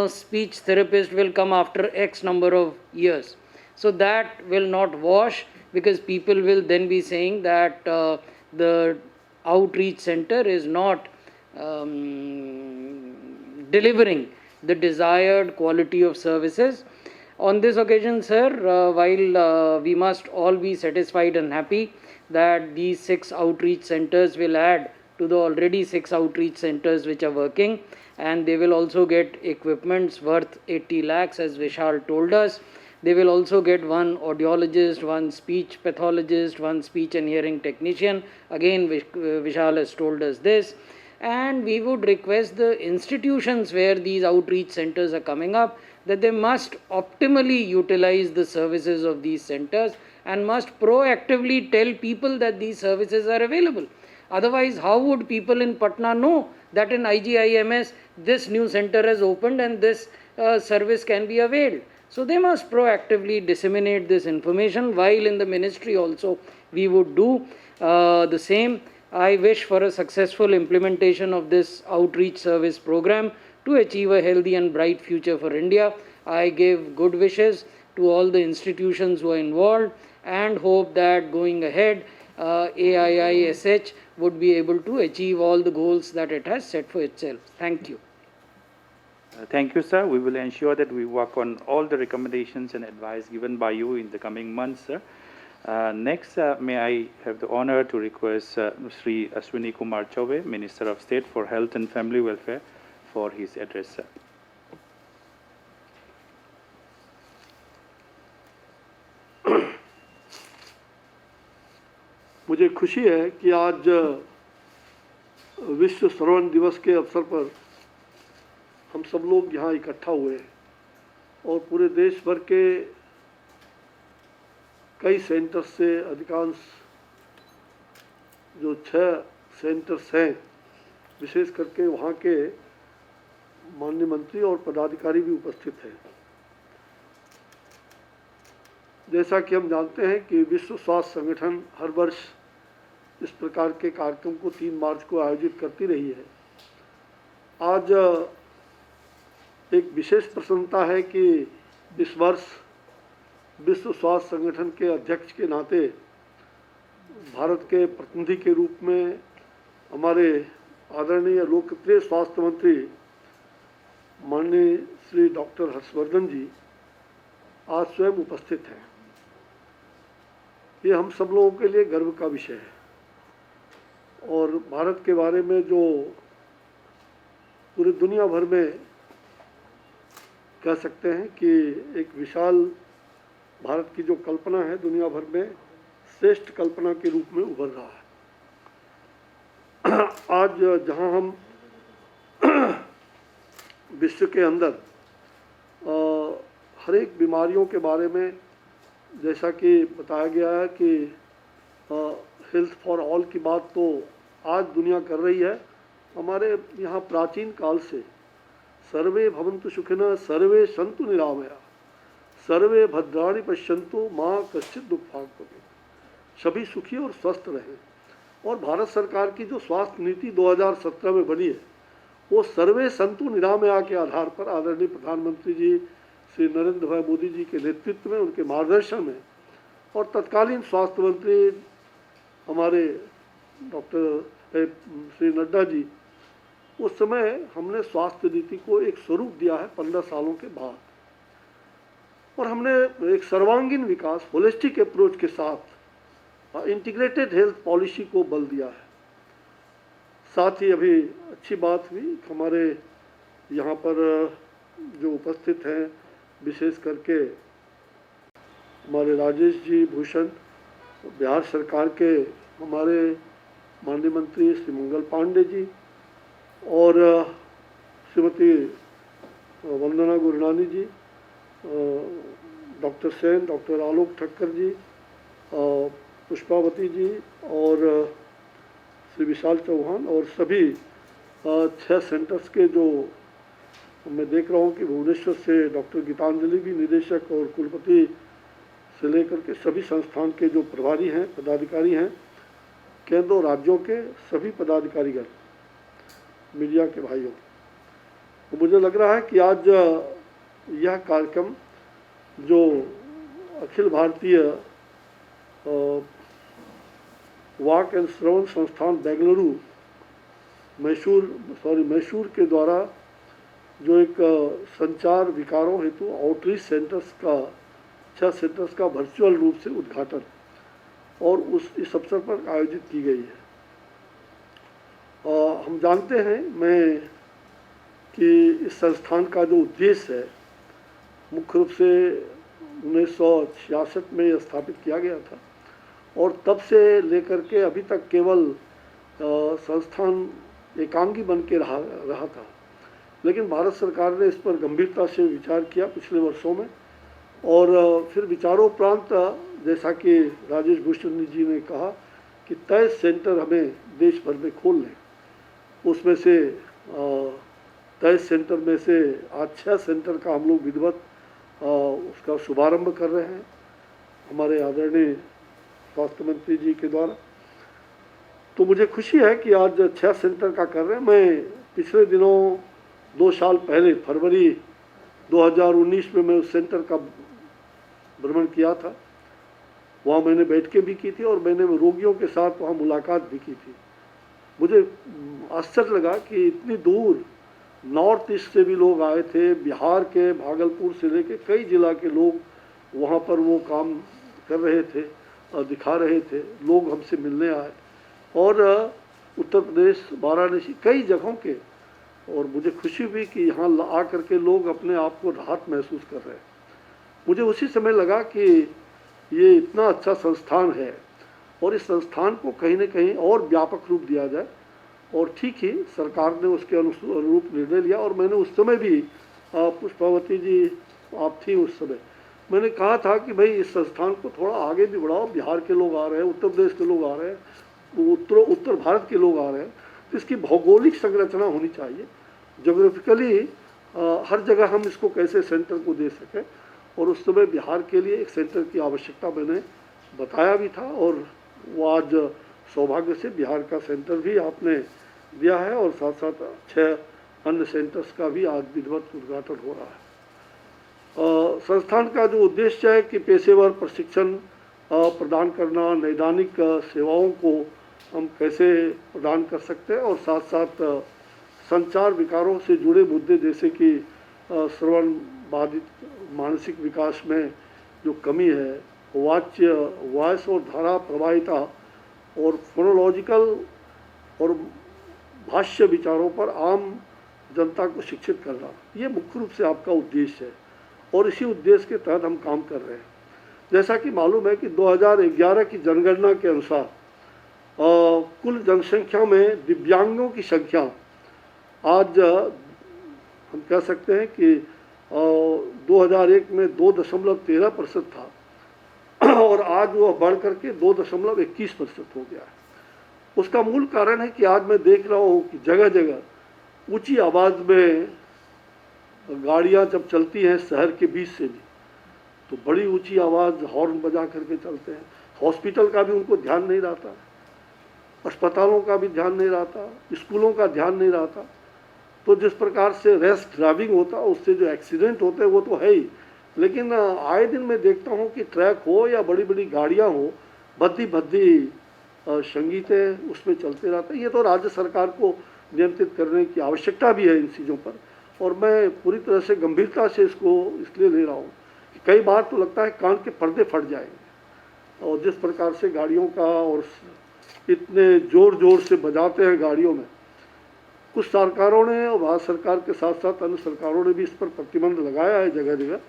S12: speech therapist will come after X number of years. So that will not wash, because people will then be saying that the outreach center is not delivering the desired quality of services. On this occasion, sir, while we must all be satisfied and happy that these 6 outreach centers will add to the already 6 outreach centers which are working, and they will also get equipments worth 80 lakhs as Vishal told us. They will also get 1 audiologist, 1 speech pathologist, 1 speech and hearing technician. Again, Vishal has told us this. And we would request the institutions where these outreach centers are coming up that they must optimally utilize the services of these centers and must proactively tell people that these services are available. Otherwise, how would people in Patna know that in IGIMS this new center has opened and this service can be availed? So they must proactively disseminate this information, while in the ministry also we would do the same. I wish for a successful implementation of this outreach service program to achieve a healthy and bright future for India. I give good wishes to all the institutions who are involved and hope that going ahead AIISH would be able to achieve all the goals that it has set for itself. Thank you.
S1: Thank you, sir. We will ensure that we work on all the recommendations and advice given by you in the coming months, sir. Next, may I have the honor to request Sri Ashwini Kumar Chaubey, Minister of State for Health and Family Welfare, for his address, sir.
S13: मुझे खुशी है कि आज विश्व श्रवण दिवस के अवसर पर हम सब लोग यहाँ इकट्ठा हुए हैं और पूरे देश भर के कई सेंटर्स से अधिकांश जो 6 सेंटर्स हैं, विशेष करके वहाँ के माननीय मंत्री और पदाधिकारी भी उपस्थित हैं। जैसा कि हम जानते हैं कि विश्व स्वास्थ्य संगठन हर वर्ष इस प्रकार के कार्यक्रम को 3 मार्च को आयोजित करती रही है। आज एक विशेष प्रसन्नता है कि इस वर्ष विश्व स्वास्थ्य संगठन के अध्यक्ष के नाते भारत के प्रतिनिधि के रूप में हमारे आदरणीय लोकप्रिय स्वास्थ्य मंत्री माननीय श्री डॉक्टर हर्षवर्धन जी आज स्वयं उपस्थित हैं। ये हम सब लोगों के लिए गर्व का विषय है और भारत के बारे में जो पूरी दुनिया भर में कह सकते हैं कि एक विशाल भारत की जो कल्पना है दुनिया भर में श्रेष्ठ कल्पना के रूप में उभर रहा है। आज जहां हम विश्व के अंदर हर एक बीमारियों के बारे में जैसा कि बताया गया है कि हेल्थ फॉर ऑल की बात तो आज दुनिया कर रही है। हमारे यहाँ प्राचीन काल से सर्वे भवन्तु सुखिनः सर्वे सन्तु निरामया सर्वे भद्राणि पश्यन्तु माँ कश्चित् दुःखभाग् भवेत्, सभी सुखी और स्वस्थ रहें। और भारत सरकार की जो स्वास्थ्य नीति 2017 में बनी है वो सर्वे सन्तु निरामया के आधार पर आदरणीय प्रधानमंत्री जी श्री नरेंद्र भाई मोदी जी के नेतृत्व में, उनके मार्गदर्शन में और तत्कालीन स्वास्थ्य मंत्री हमारे डॉक्टर श्री नड्डा जी, उस समय हमने स्वास्थ्य नीति को एक स्वरूप दिया है 15 सालों के बाद और हमने एक सर्वांगीण विकास होलिस्टिक अप्रोच के साथ इंटीग्रेटेड हेल्थ पॉलिसी को बल दिया है। साथ ही अभी अच्छी बात हुई हमारे यहाँ पर जो उपस्थित हैं विशेष करके हमारे राजेश जी भूषण, बिहार सरकार के हमारे माननीय मंत्री श्री मंगल पांडे जी और श्रीमती वंदना गुरनानी जी, डॉक्टर सेन, डॉक्टर आलोक ठक्कर जी, पुष्पावती जी और श्री विशाल चौहान और सभी 6 सेंटर्स के जो मैं देख रहा हूँ कि भुवनेश्वर से डॉक्टर गीतांजलि भी निदेशक और कुलपति से लेकर के सभी संस्थान के जो प्रभारी हैं, पदाधिकारी हैं, केंद्र और राज्यों के सभी पदाधिकारीगण, मीडिया के भाइयों, तो मुझे लग रहा है कि आज यह कार्यक्रम जो अखिल भारतीय वाक एंड श्रवण संस्थान बेंगलुरु मैसूर के द्वारा जो एक संचार विकारों हेतु आउटरीच सेंटर्स का 6 सेंटर्स का वर्चुअल रूप से उद्घाटन और इस अवसर पर आयोजित की गई है। हम जानते हैं कि इस संस्थान का जो उद्देश्य है मुख्य रूप से 1966 में यह स्थापित किया गया था और तब से लेकर के अभी तक केवल संस्थान एकांगी बन के रहा था, लेकिन भारत सरकार ने इस पर गंभीरता से विचार किया पिछले वर्षों में और फिर विचारोपरांत जैसा कि राजेश भूषण जी ने कहा कि 23 सेंटर हमें देश भर में खोल लें। उसमें से 23 सेंटर में से आज 6 सेंटर का हम लोग विधिवत उसका शुभारंभ कर रहे हैं हमारे आदरणीय स्वास्थ्य मंत्री जी के द्वारा। तो मुझे खुशी है कि आज 6 सेंटर का कर रहे हैं। मैं पिछले दिनों 2 साल पहले फरवरी 2019 में मैं उस सेंटर का भ्रमण किया था। वहाँ मैंने बैठकें भी की थी और मैंने रोगियों के साथ वहाँ मुलाकात भी की थी। मुझे आश्चर्य लगा कि इतनी दूर नॉर्थ ईस्ट से भी लोग आए थे, बिहार के भागलपुर से लेके कई जिला के लोग वहाँ पर वो काम कर रहे थे दिखा रहे थे, लोग हमसे मिलने आए और उत्तर प्रदेश वाराणसी कई जगहों के, और मुझे खुशी हुई कि यहाँ आ करके लोग अपने आप को राहत महसूस कर रहे हैं। मुझे उसी समय लगा कि ये इतना अच्छा संस्थान है और इस संस्थान को कहीं न कहीं और व्यापक रूप दिया जाए, और ठीक ही सरकार ने उसके अनुरूप निर्णय लिया। और मैंने उस समय भी पुष्पावती जी आप थी उस समय, मैंने कहा था कि भाई इस संस्थान को थोड़ा आगे भी बढ़ाओ, बिहार के लोग आ रहे हैं, उत्तर प्रदेश के लोग आ रहे हैं, उत्तर भारत के लोग आ रहे हैं, तो इसकी भौगोलिक संरचना होनी चाहिए, जोग्राफिकली हर जगह हम इसको कैसे सेंटर को दे सकें। और उस समय बिहार के लिए एक सेंटर की आवश्यकता मैंने बताया भी था, और वो आज सौभाग्य से बिहार का सेंटर भी आपने दिया है, और साथ साथ 6 अन्य सेंटर्स का भी आज विधिवत उद्घाटन हो रहा है। संस्थान का जो उद्देश्य है कि पेशेवर प्रशिक्षण प्रदान करना, नैदानिक सेवाओं को हम कैसे प्रदान कर सकते हैं, और साथ साथ संचार विकारों से जुड़े मुद्दे जैसे कि श्रवण बाधित मानसिक विकास में जो कमी है, वॉइस और धारा प्रवाहिता और फोनोलॉजिकल और भाष्य विचारों पर आम जनता को शिक्षित करना, ये मुख्य रूप से आपका उद्देश्य है, और इसी उद्देश्य के तहत हम काम कर रहे हैं। जैसा कि मालूम है कि 2011 की जनगणना के अनुसार कुल जनसंख्या में दिव्यांगों की संख्या आज हम कह सकते हैं कि 2001 में 2.13% था और आज वह बढ़ करके 2.21% हो गया है। उसका मूल कारण है कि आज मैं देख रहा हूँ कि जगह जगह ऊंची आवाज़ में गाड़ियाँ जब चलती हैं शहर के बीच से भी, तो बड़ी ऊंची आवाज़ हॉर्न बजा करके चलते हैं। हॉस्पिटल का भी उनको ध्यान नहीं रहता, अस्पतालों का भी ध्यान नहीं रहता, स्कूलों का ध्यान नहीं रहता। तो जिस प्रकार से रैश ड्राइविंग होता है उससे जो एक्सीडेंट होते हैं वो तो है ही, लेकिन आए दिन मैं देखता हूँ कि ट्रक हो या बड़ी बड़ी गाड़ियाँ हो, भद्दी भद्दी संगीतें उसमें चलते रहते हैं। ये तो राज्य सरकार को नियंत्रित करने की आवश्यकता भी है इन चीज़ों पर, और मैं पूरी तरह से गंभीरता से इसको इसलिए ले रहा हूँ कि कई बार तो लगता है कान के पर्दे फट जाएंगे। और जिस प्रकार से गाड़ियों का और इतने ज़ोर ज़ोर से बजाते हैं गाड़ियों में, कुछ सरकारों ने और भारत सरकार के साथ साथ अन्य सरकारों ने भी इस पर प्रतिबंध लगाया है जगह जगह,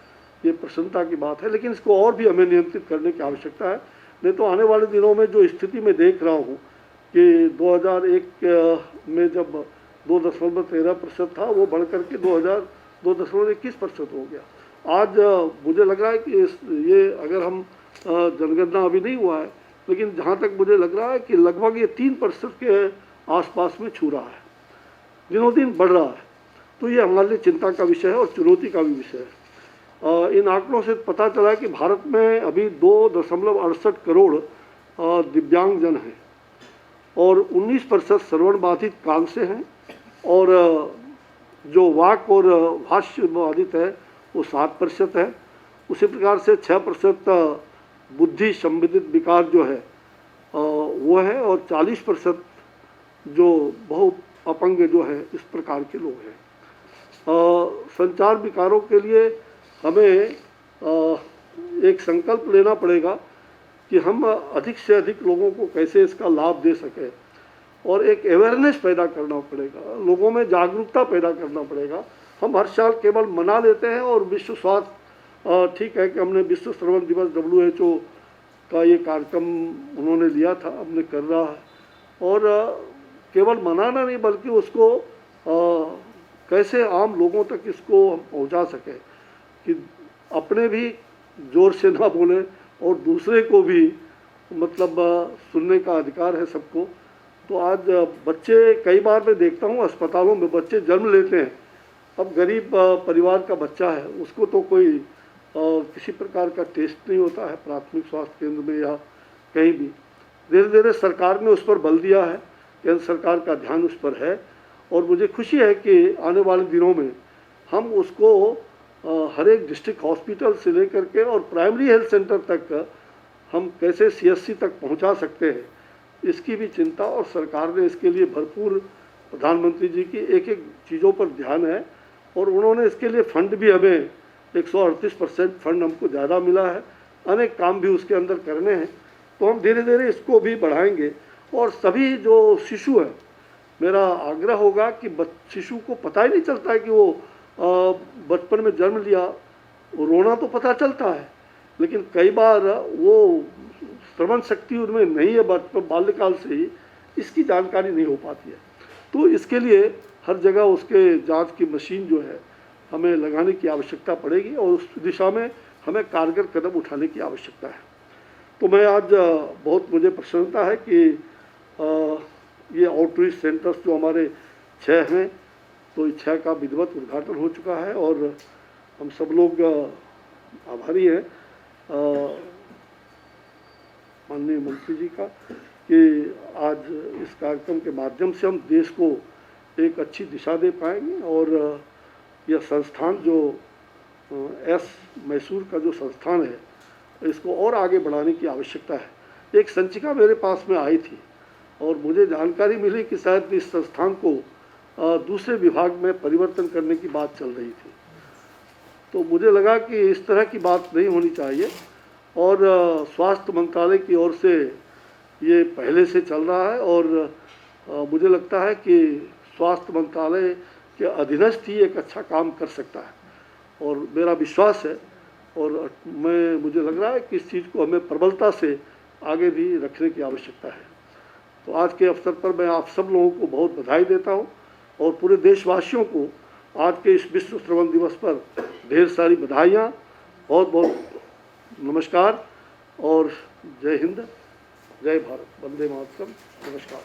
S13: ये प्रसन्नता की बात है, लेकिन इसको और भी हमें नियंत्रित करने की आवश्यकता है। नहीं तो आने वाले दिनों में जो स्थिति में देख रहा हूँ कि 2001 में जब 2.13% था, वो बढ़ करके 2.21% हो गया। आज मुझे लग रहा है कि ये अगर हम जनगणना अभी नहीं हुआ है, लेकिन जहाँ तक मुझे लग रहा है कि लगभग ये 3% के आसपास में छू रहा है, दिनों दिन बढ़ रहा है। तो ये हमारे लिए चिंता का विषय है और चुनौती का भी विषय है। इन आंकड़ों से पता चला कि भारत में अभी 2.68 करोड़ दिव्यांगजन हैं और 19% श्रवण बाधित कान से हैं, और जो वाक और भाष्य बाधित है वो 7% है। उसी प्रकार से 6% बुद्धि संवेदित विकार जो है वो है, और 40% जो बहु अपंग जो है इस प्रकार के लोग हैं। संचार विकारों के लिए हमें एक संकल्प लेना पड़ेगा कि हम अधिक से अधिक लोगों को कैसे इसका लाभ दे सकें, और एक अवेयरनेस पैदा करना पड़ेगा, लोगों में जागरूकता पैदा करना पड़ेगा। हम हर साल केवल मना लेते हैं, और विश्व स्वास्थ्य ठीक है कि हमने विश्व श्रवण दिवस WHO का ये कार्यक्रम उन्होंने लिया था, हमने कर रहा है, और केवल मनाना नहीं बल्कि उसको कैसे आम लोगों तक इसको हम पहुँचा सकें कि अपने भी ज़ोर से ना बोले और दूसरे को भी मतलब सुनने का अधिकार है सबको। तो आज बच्चे, कई बार मैं देखता हूँ अस्पतालों में बच्चे जन्म लेते हैं, अब गरीब परिवार का बच्चा है, उसको तो कोई किसी प्रकार का टेस्ट नहीं होता है प्राथमिक स्वास्थ्य केंद्र में या कहीं भी। धीरे धीरे सरकार ने उस पर बल दिया है, केंद्र सरकार का ध्यान उस पर है, और मुझे खुशी है कि आने वाले दिनों में हम उसको हर एक डिस्ट्रिक्ट हॉस्पिटल से लेकर के और प्राइमरी हेल्थ सेंटर तक हम कैसे CSC तक पहुंचा सकते हैं, इसकी भी चिंता, और सरकार ने इसके लिए भरपूर, प्रधानमंत्री जी की एक एक चीज़ों पर ध्यान है, और उन्होंने इसके लिए फंड भी हमें 138% फंड हमको ज़्यादा मिला है। अनेक काम भी उसके अंदर करने हैं, तो हम धीरे धीरे इसको भी बढ़ाएंगे। और सभी जो शिशु हैं, मेरा आग्रह होगा कि शिशु को पता ही नहीं चलता है कि वो बचपन में जन्म लिया, रोना तो पता चलता है, लेकिन कई बार वो श्रवण शक्ति उनमें नहीं है, बचपन बाल्यकाल से ही इसकी जानकारी नहीं हो पाती है। तो इसके लिए हर जगह उसके जांच की मशीन जो है हमें लगाने की आवश्यकता पड़ेगी और उस दिशा में हमें कारगर कदम उठाने की आवश्यकता है। तो मैं आज बहुत मुझे प्रसन्नता है कि ये आउटरीच सेंटर्स जो हमारे 6 हैं, तो 6 का विधिवत उद्घाटन हो चुका है और हम सब लोग आभारी हैं माननीय मंत्री जी का कि आज इस कार्यक्रम के माध्यम से हम देश को एक अच्छी दिशा दे पाएंगे। और यह संस्थान जो मैसूर का जो संस्थान है, इसको और आगे बढ़ाने की आवश्यकता है। एक संचिका मेरे पास में आई थी और मुझे जानकारी मिली कि शायद इस संस्थान को दूसरे विभाग में परिवर्तन करने की बात चल रही थी। तो मुझे लगा कि इस तरह की बात नहीं होनी चाहिए और स्वास्थ्य मंत्रालय की ओर से ये पहले से चल रहा है और मुझे लगता है कि स्वास्थ्य मंत्रालय के अधीनस्थ ही एक अच्छा काम कर सकता है और मेरा विश्वास है और मुझे लग रहा है कि इस चीज़ को हमें प्रबलता से आगे भी रखने की आवश्यकता है। तो आज के अवसर पर मैं आप सब लोगों को बहुत बधाई देता हूँ और पूरे देशवासियों को आज के इस विश्व श्रवण दिवस पर ढेर सारी बधाइयाँ, बहुत बहुत नमस्कार और जय हिंद, जय भारत, वंदे मातरम, नमस्कार।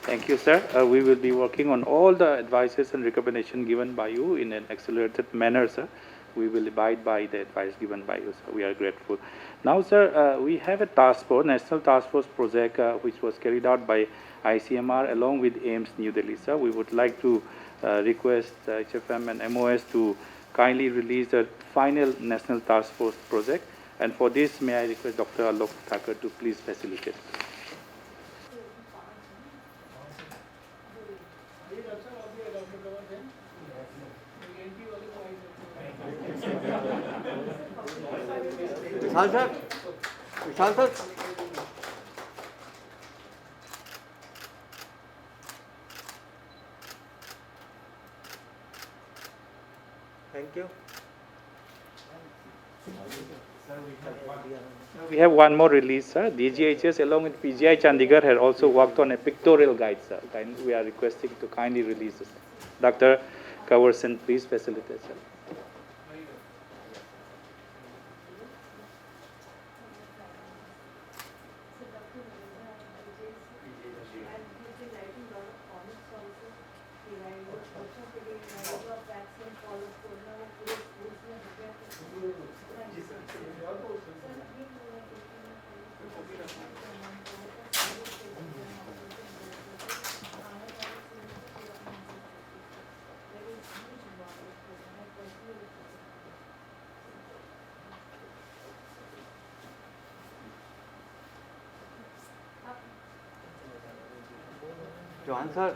S1: Thank you, sir. We will be working on all the advices and recommendation given by you in an accelerated manner, sir. We will abide by the advice given by you, sir. We are grateful. Now, sir, we have a task force, National Task Force project, which was carried out by ICMR along with AIMS New Delhi, sir. We would like to request HFM and MOS to kindly release the final National Task Force project. And for this, may I request Dr. Alok Thakur to please facilitate.
S14: Vishal sir thank you.
S1: We have one more release, sir. DGHS along with PGI Chandigarh had also worked on a pictorial guide, sir. We are requesting to kindly release this. Dr. Kanwar Sen, please facilitate, sir.
S14: Chauhan sir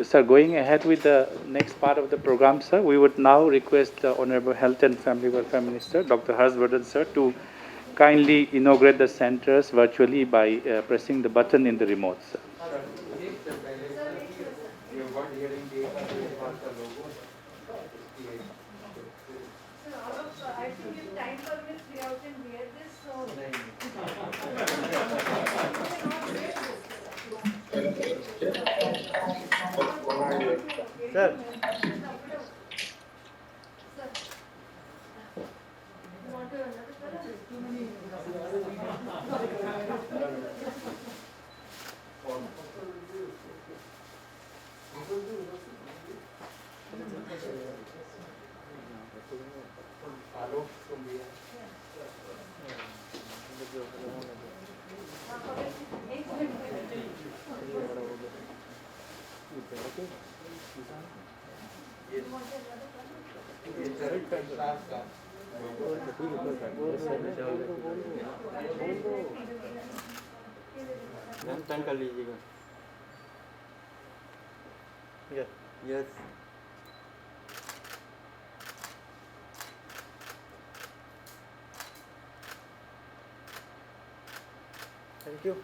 S1: Sir, going ahead with the next part of the program, sir, we would now request the Honorable Health and Family Welfare Minister, Dr. Harshvardhan, sir, to kindly inaugurate the centers virtually by pressing the button in the remote, sir.
S14: Sir ma'am turn कर लीजिएगा। Yes thank you.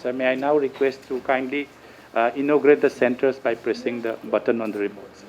S1: So may I now request to kindly inaugurate the centers by pressing the button on the remotes.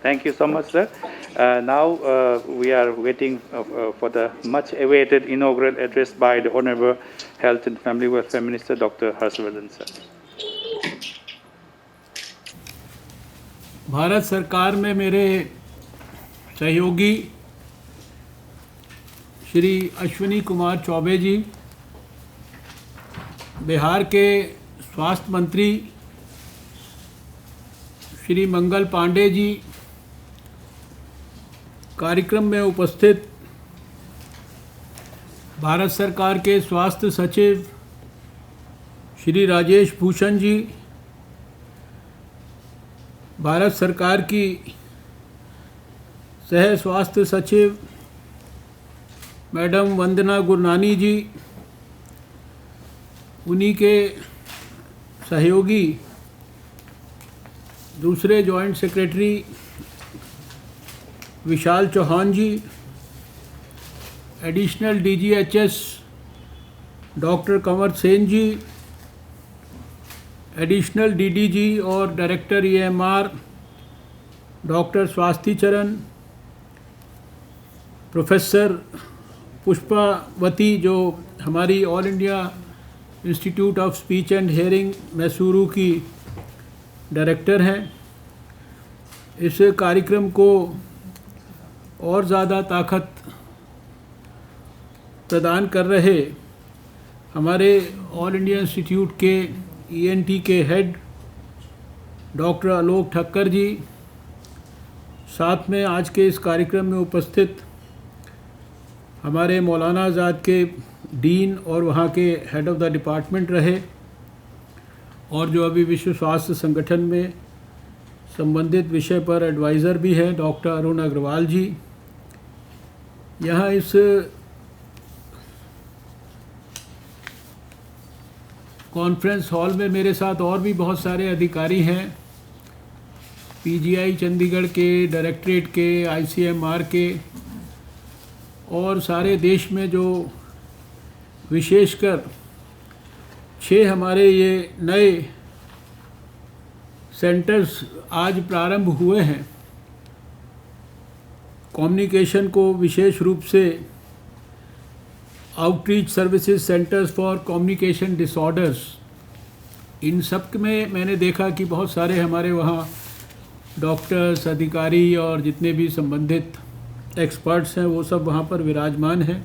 S1: Thank you so much, sir. Now we are waiting for the much-awaited inaugural address by the Honorable Health and Family Welfare Minister, Dr. Harshvardhan, sir.
S15: Bharat सरकार में मेरे सहयोगी श्री अश्विनी कुमार चौबे जी, बिहार के स्वास्थ्य मंत्री श्री मंगल पांडे जी, कार्यक्रम में उपस्थित भारत सरकार के स्वास्थ्य सचिव श्री राजेश भूषण जी, भारत सरकार की सह स्वास्थ्य सचिव मैडम वंदना गुरनानी जी, उन्हीं के सहयोगी दूसरे joint secretary Vishal Chauhan ji, additional DGHS doctor Kanwar Sen ji, additional DDG और director EMR doctor Swasthi Charan, professor Pushpavati जो हमारी all India institute of speech and hearing Mysuru की डायरेक्टर हैं। इस कार्यक्रम को और ज़्यादा ताकत प्रदान कर रहे हमारे ऑल इंडिया इंस्टीट्यूट के ENT के हेड डॉक्टर आलोक ठक्कर जी, साथ में आज के इस कार्यक्रम में उपस्थित हमारे मौलाना आज़ाद के डीन और वहाँ के हेड ऑफ़ द डिपार्टमेंट रहे, और जो अभी विश्व स्वास्थ्य संगठन में संबंधित विषय पर एडवाइज़र भी हैं डॉक्टर अरुण अग्रवाल जी। यहाँ इस कॉन्फ्रेंस हॉल में मेरे साथ और भी बहुत सारे अधिकारी हैं, PGI चंडीगढ़ के, डायरेक्टरेट के, ICMR के, और सारे देश में जो विशेषकर 6 हमारे ये नए सेंटर्स आज प्रारंभ हुए हैं। कम्युनिकेशन को विशेष रूप से outreach services centres for communication disorders, इन सब में मैंने देखा कि बहुत सारे हमारे वहाँ डॉक्टर्स, अधिकारी और जितने भी संबंधित एक्सपर्ट्स हैं वो सब वहाँ पर विराजमान हैं।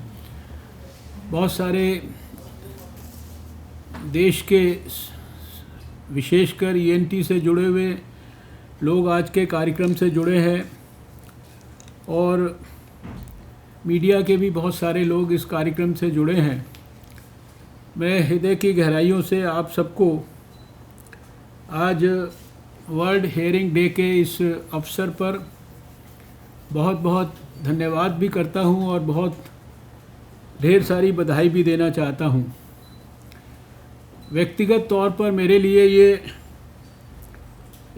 S15: बहुत सारे देश के विशेषकर ENT से जुड़े हुए लोग आज के कार्यक्रम से जुड़े हैं, और मीडिया के भी बहुत सारे लोग इस कार्यक्रम से जुड़े हैं। मैं हृदय की गहराइयों से आप सबको आज वर्ल्ड हेयरिंग डे के इस अवसर पर बहुत बहुत धन्यवाद भी करता हूं और बहुत ढेर सारी बधाई भी देना चाहता हूं। व्यक्तिगत तौर पर मेरे लिए ये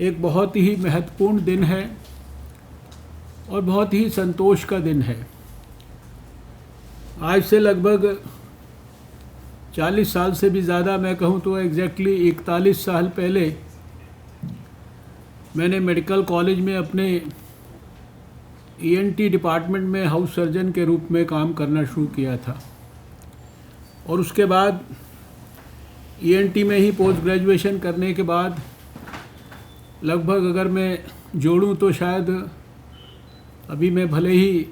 S15: एक बहुत ही महत्वपूर्ण दिन है और बहुत ही संतोष का दिन है। आज से लगभग 40 साल से भी ज़्यादा, मैं कहूँ तो एग्जैक्टली 41 साल पहले मैंने मेडिकल कॉलेज में अपने ENT डिपार्टमेंट में हाउस सर्जन के रूप में काम करना शुरू किया था और उसके बाद ENT में ही पोस्ट ग्रेजुएशन करने के बाद लगभग अगर मैं जोड़ूं तो शायद अभी मैं भले ही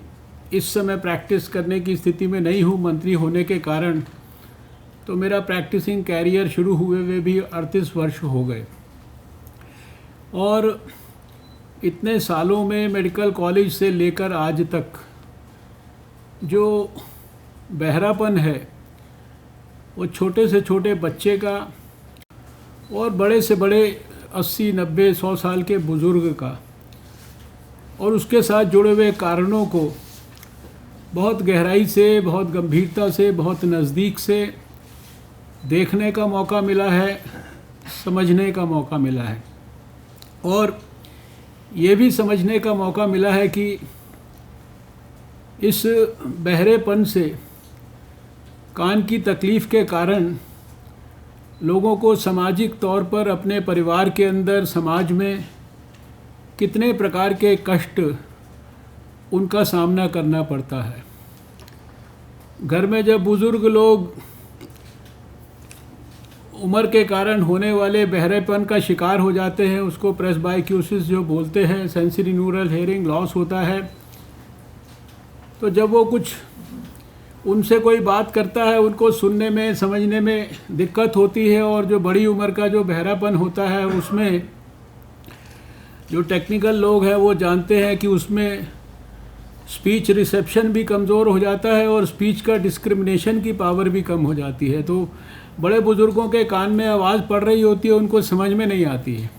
S15: इस समय प्रैक्टिस करने की स्थिति में नहीं हूं मंत्री होने के कारण, तो मेरा प्रैक्टिसिंग कैरियर शुरू हुए हुए भी 38 वर्ष हो गए और इतने सालों में मेडिकल कॉलेज से लेकर आज तक जो बहरापन है वो छोटे से छोटे बच्चे का और बड़े से बड़े 80, 90, 100 साल के बुज़ुर्ग का और उसके साथ जुड़े हुए कारणों को बहुत गहराई से, बहुत गंभीरता से, बहुत नज़दीक से देखने का मौका मिला है, समझने का मौका मिला है और ये भी समझने का मौका मिला है कि इस बहरेपन से, कान की तकलीफ़ के कारण लोगों को सामाजिक तौर पर अपने परिवार के अंदर, समाज में कितने प्रकार के कष्ट उनका सामना करना पड़ता है। घर में जब बुज़ुर्ग लोग उम्र के कारण होने वाले बहरेपन का शिकार हो जाते हैं, उसको प्रेस्बाइक्यूसिस जो बोलते हैं, सेंसरी न्यूरल हेयरिंग लॉस होता है, तो जब वो कुछ उनसे कोई बात करता है उनको सुनने में, समझने में दिक्कत होती है और जो बड़ी उम्र का जो बहरापन होता है उसमें जो टेक्निकल लोग हैं वो जानते हैं कि उसमें स्पीच रिसेप्शन भी कमज़ोर हो जाता है और स्पीच का डिस्क्रिमिनेशन की पावर भी कम हो जाती है। तो बड़े बुज़ुर्गों के कान में आवाज़ पड़ रही होती है, उनको समझ में नहीं आती है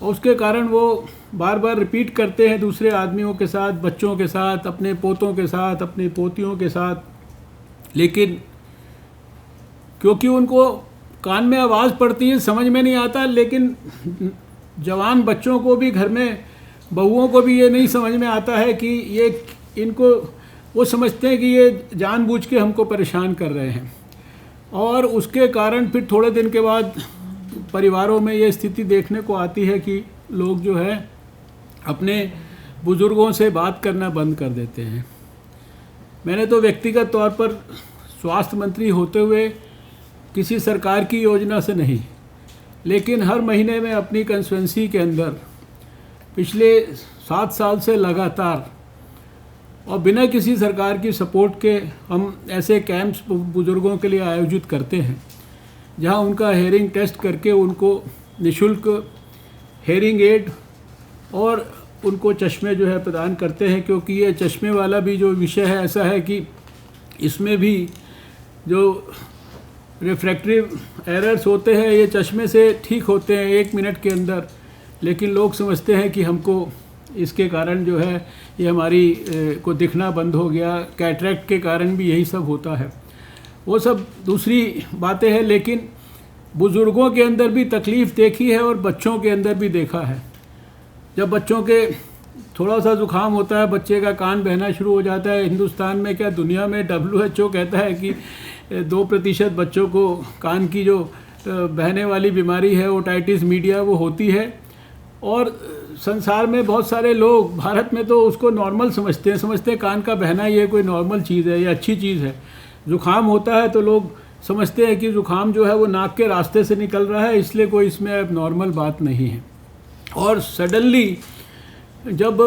S15: और उसके कारण वो बार बार रिपीट करते हैं दूसरे आदमियों के साथ, बच्चों के साथ, अपने पोतों के साथ, अपनी पोतियों के साथ, लेकिन क्योंकि उनको कान में आवाज़ पड़ती है समझ में नहीं आता। लेकिन जवान बच्चों को भी, घर में बहुओं को भी ये नहीं समझ में आता है कि ये इनको, वो समझते हैं कि ये जानबूझ के हमको परेशान कर रहे हैं और उसके कारण फिर थोड़े दिन के बाद परिवारों में ये स्थिति देखने को आती है कि लोग जो है अपने बुज़ुर्गों से बात करना बंद कर देते हैं। मैंने तो व्यक्तिगत तौर पर स्वास्थ्य मंत्री होते हुए किसी सरकार की योजना से नहीं, लेकिन हर महीने में अपनी कंस्टिट्यूंसी के अंदर पिछले 7 साल से लगातार और बिना किसी सरकार की सपोर्ट के हम ऐसे कैंप्स बुज़ुर्गों के लिए आयोजित करते हैं जहां उनका हेयरिंग टेस्ट करके उनको निःशुल्क हेयरिंग एड और उनको चश्मे जो है प्रदान करते हैं, क्योंकि ये चश्मे वाला भी जो विषय है ऐसा है कि इसमें भी जो रिफ्रैक्टिव एरर्स होते हैं ये चश्मे से ठीक होते हैं 1 मिनट के अंदर, लेकिन लोग समझते हैं कि हमको इसके कारण जो है ये हमारी को दिखना बंद हो गया। कैटरेक्ट के कारण भी यही सब होता है, वो सब दूसरी बातें हैं। लेकिन बुज़ुर्गों के अंदर भी तकलीफ़ देखी है और बच्चों के अंदर भी देखा है। जब बच्चों के थोड़ा सा ज़ुकाम होता है, बच्चे का कान बहना शुरू हो जाता है। हिंदुस्तान में क्या, दुनिया में WHO कहता है कि 2% बच्चों को कान की जो बहने वाली बीमारी है ओटाइटिस मीडिया वो होती है और संसार में बहुत सारे लोग, भारत में तो उसको नॉर्मल समझते हैं कान का बहना ये कोई नॉर्मल चीज़ है, ये अच्छी चीज़ है। ज़ुकाम होता है तो लोग समझते हैं कि ज़ुकाम जो है वो नाक के रास्ते से निकल रहा है, इसलिए कोई इसमें अब नॉर्मल बात नहीं है। और सडनली जब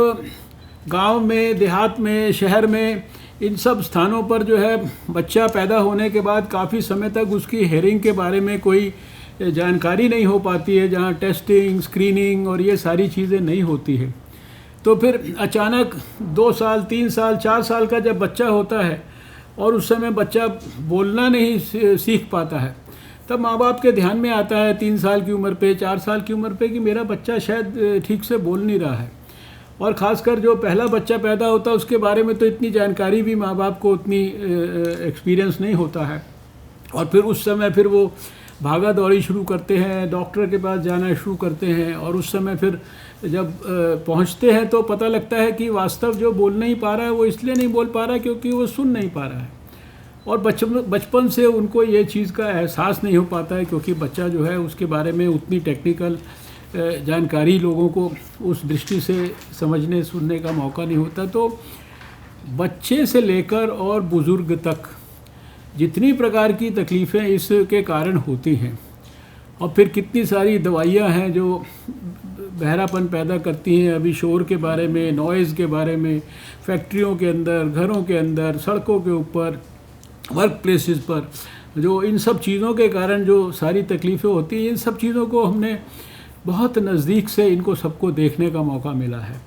S15: गांव में, देहात में, शहर में, इन सब स्थानों पर जो है बच्चा पैदा होने के बाद काफ़ी समय तक उसकी हेयरिंग के बारे में कोई जानकारी नहीं हो पाती है, जहाँ टेस्टिंग, स्क्रीनिंग और ये सारी चीज़ें नहीं होती है, तो फिर अचानक 2 साल, 3 साल, 4 साल का जब बच्चा होता है और उस समय बच्चा बोलना नहीं सीख पाता है, तब माँ बाप के ध्यान में आता है 3 साल की उम्र पे, 4 साल की उम्र पे कि मेरा बच्चा शायद ठीक से बोल नहीं रहा है। और ख़ासकर जो पहला बच्चा पैदा होता है उसके बारे में तो इतनी जानकारी भी माँ बाप को उतनी एक्सपीरियंस नहीं होता है और फिर उस समय फिर वो भागा दौड़ी शुरू करते हैं, डॉक्टर के पास जाना शुरू करते हैं और उस समय फिर जब पहुंचते हैं तो पता लगता है कि वास्तव जो बोल नहीं पा रहा है वो इसलिए नहीं बोल पा रहा है क्योंकि वो सुन नहीं पा रहा है। और बचपन से उनको ये चीज़ का एहसास नहीं हो पाता है क्योंकि बच्चा जो है उसके बारे में उतनी टेक्निकल जानकारी लोगों को उस दृष्टि से समझने सुनने का मौका नहीं होता। तो बच्चे से लेकर और बुज़ुर्ग तक जितनी प्रकार की तकलीफ़ें इसके कारण होती हैं, और फिर कितनी सारी दवाइयाँ हैं जो बहरापन पैदा करती हैं, अभी शोर के बारे में, नॉइज़ के बारे में, फैक्ट्रियों के अंदर, घरों के अंदर, सड़कों के ऊपर, वर्क प्लेसेस पर, जो इन सब चीज़ों के कारण जो सारी तकलीफ़ें होती हैं, इन सब चीज़ों को हमने बहुत नज़दीक से इनको सबको देखने का मौका मिला है।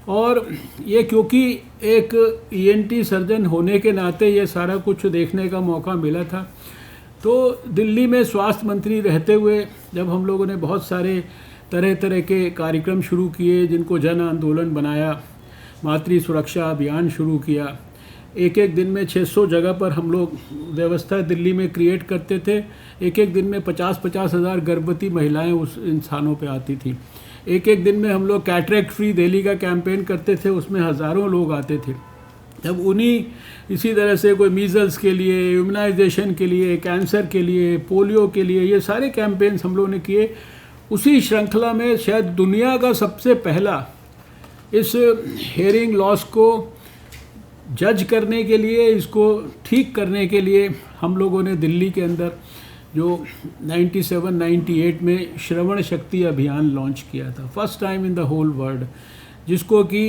S15: और ये क्योंकि एक ENT सर्जन होने के नाते ये सारा कुछ देखने का मौका मिला था, तो दिल्ली में स्वास्थ्य मंत्री रहते हुए जब हम लोगों ने बहुत सारे तरह तरह के कार्यक्रम शुरू किए, जिनको जन आंदोलन बनाया, मातृ सुरक्षा अभियान शुरू किया, एक एक दिन में 600 जगह पर हम लोग व्यवस्था दिल्ली में क्रिएट करते थे। एक एक दिन में 50-50 हज़ार गर्भवती महिलाएं उस इंसानों पे आती थी। एक एक दिन में हम लोग कैटरेक्ट फ्री दिल्ली का कैंपेन करते थे, उसमें हज़ारों लोग आते थे। जब उन्हीं इसी तरह से कोई मीज़ल्स के लिए, इम्यूनाइजेशन के लिए, कैंसर के लिए, पोलियो के लिए, ये सारे कैंपेन्स हम लोगों ने किए। उसी श्रृंखला में शायद दुनिया का सबसे पहला इस हेयरिंग लॉस को जज करने के लिए, इसको ठीक करने के लिए हम लोगों ने दिल्ली के अंदर जो 97-98 में श्रवण शक्ति अभियान लॉन्च किया था, first time in the whole world, जिसको कि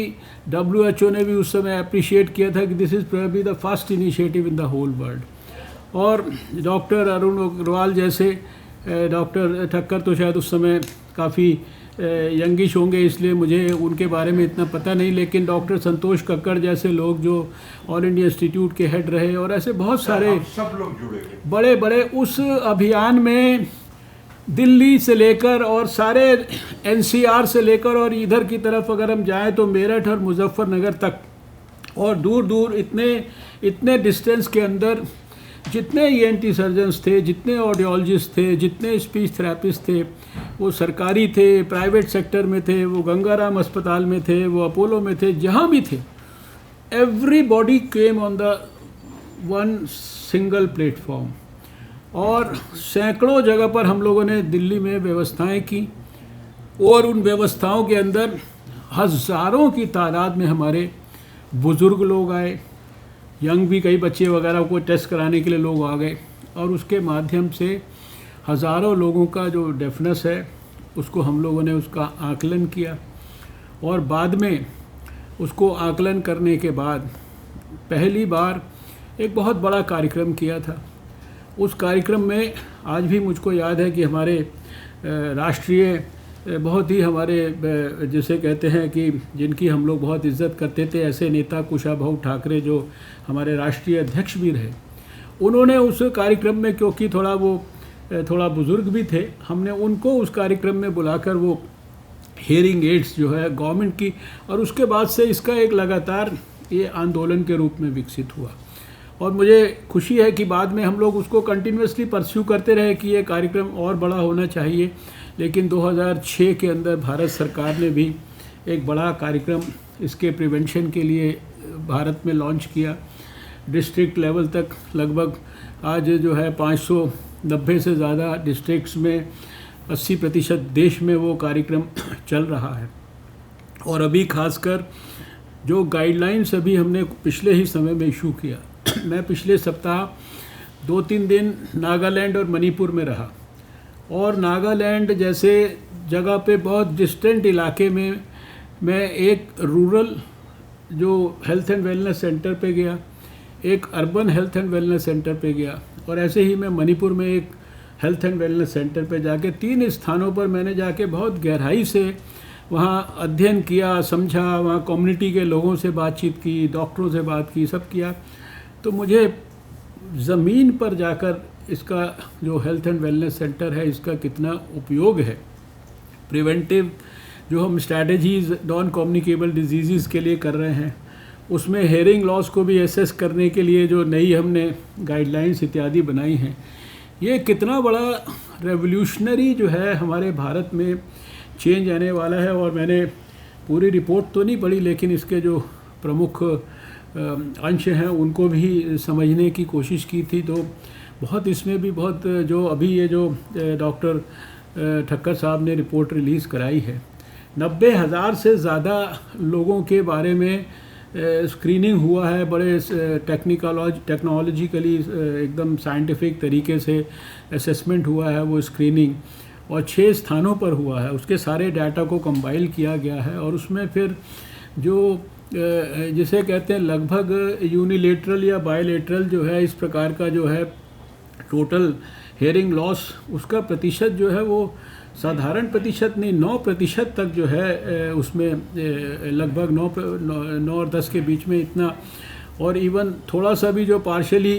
S15: WHO ने भी उस समय अप्रिशिएट किया था कि this is probably the first initiative in the whole world. और डॉक्टर अरुण अग्रवाल जैसे डॉक्टर ठक्कर तो शायद उस समय काफ़ी यंगिश होंगे, इसलिए मुझे उनके बारे में इतना पता नहीं, लेकिन डॉक्टर संतोष कक्कड़ जैसे लोग जो ऑल इंडिया इंस्टीट्यूट के हेड रहे, और ऐसे बहुत सारे
S16: सब लोग जुड़े
S15: बड़े बड़े उस अभियान में दिल्ली से लेकर और सारे NCR से लेकर और इधर की तरफ अगर हम जाएं तो मेरठ और मुजफ्फरनगर तक, और दूर दूर इतने डिस्टेंस के अंदर जितने ENT सर्जन्स थे, जितने ऑडियोलॉजिस्ट थे, जितने स्पीच थेरेपिस्ट थे, वो सरकारी थे, प्राइवेट सेक्टर में थे, वो गंगाराम अस्पताल में थे, वो अपोलो में थे, जहाँ भी थे, everybody came on the one single platform. और सैकड़ों जगह पर हम लोगों ने दिल्ली में व्यवस्थाएं की, और उन व्यवस्थाओं के अंदर हज़ारों की तादाद में हमारे बुज़ुर्ग लोग आए, यंग भी कई बच्चे वगैरह को टेस्ट कराने के लिए लोग आ गए, और उसके माध्यम से हज़ारों लोगों का जो डेफनेस है उसको हम लोगों ने उसका आकलन किया। और बाद में उसको आकलन करने के बाद पहली बार एक बहुत बड़ा कार्यक्रम किया था। उस कार्यक्रम में आज भी मुझको याद है कि हमारे राष्ट्रीय बहुत ही हमारे जिसे कहते हैं कि जिनकी हम लोग बहुत इज्जत करते थे, ऐसे नेता कुशाभाऊ ठाकरे जो हमारे राष्ट्रीय अध्यक्ष भी रहे, उन्होंने उस कार्यक्रम में, क्योंकि थोड़ा बुज़ुर्ग भी थे, हमने उनको उस कार्यक्रम में बुलाकर वो हेयरिंग एड्स जो है गवर्नमेंट की, और उसके बाद से इसका एक लगातार ये आंदोलन के रूप में विकसित हुआ। और मुझे खुशी है कि बाद में हम लोग उसको कंटिन्यूसली परस्यू करते रहे कि ये कार्यक्रम और बड़ा होना चाहिए, लेकिन 2006 के अंदर भारत सरकार ने भी एक बड़ा कार्यक्रम इसके प्रिवेंशन के लिए भारत में लॉन्च किया। डिस्ट्रिक्ट लेवल तक लगभग आज जो है 590 से ज़्यादा डिस्ट्रिक्ट्स में 80% देश में वो कार्यक्रम चल रहा है। और अभी खासकर जो गाइडलाइंस अभी हमने पिछले ही समय में इशू किया, मैं पिछले सप्ताह 2-3 दिन नागालैंड और मणिपुर में रहा, और नागालैंड जैसे जगह पे बहुत डिस्टेंट इलाके में मैं एक रूरल जो हेल्थ एंड वेलनेस सेंटर पे गया, एक urban health and wellness centre पे गया, और ऐसे ही मैं मणिपुर में एक हेल्थ एंड वेलनेस सेंटर पे जाके 3 स्थानों पर मैंने जाके बहुत गहराई से वहाँ अध्ययन किया, समझा, वहाँ कम्युनिटी के लोगों से बातचीत की, डॉक्टरों से बात की, सब किया। तो मुझे ज़मीन पर जाकर इसका जो हेल्थ एंड वेलनेस सेंटर है इसका कितना उपयोग है, प्रिवेंटिव जो हम स्ट्रैटेजीज़ नॉन कम्युनिकेबल डिजीज़ के लिए कर रहे हैं, उसमें हेयरिंग लॉस को भी एसेस करने के लिए जो नई हमने गाइडलाइंस इत्यादि बनाई हैं, ये कितना बड़ा रेवोल्यूशनरी जो है हमारे भारत में चेंज आने वाला है। और मैंने पूरी रिपोर्ट तो नहीं पढ़ी, लेकिन इसके जो प्रमुख अंश हैं उनको भी समझने की कोशिश की थी। तो बहुत इसमें भी बहुत जो अभी ये जो डॉक्टर ठक्कर साहब ने रिपोर्ट रिलीज़ कराई है, 90,000 से ज़्यादा लोगों के बारे में स्क्रीनिंग हुआ है, बड़े टेक्नोलॉजिकली एकदम साइंटिफिक तरीके से असेसमेंट हुआ है वो स्क्रीनिंग, और 6 स्थानों पर हुआ है। उसके सारे डाटा को कंपाइल किया गया है और उसमें फिर जो जिसे कहते हैं लगभग यूनिलेटरल या बायलेटरल जो है इस प्रकार का जो है टोटल हेयरिंग लॉस, उसका प्रतिशत जो है वो साधारण प्रतिशत नहीं 9% तक जो है उसमें लगभग 9 और 10 के बीच में इतना, और इवन थोड़ा सा भी जो पार्शली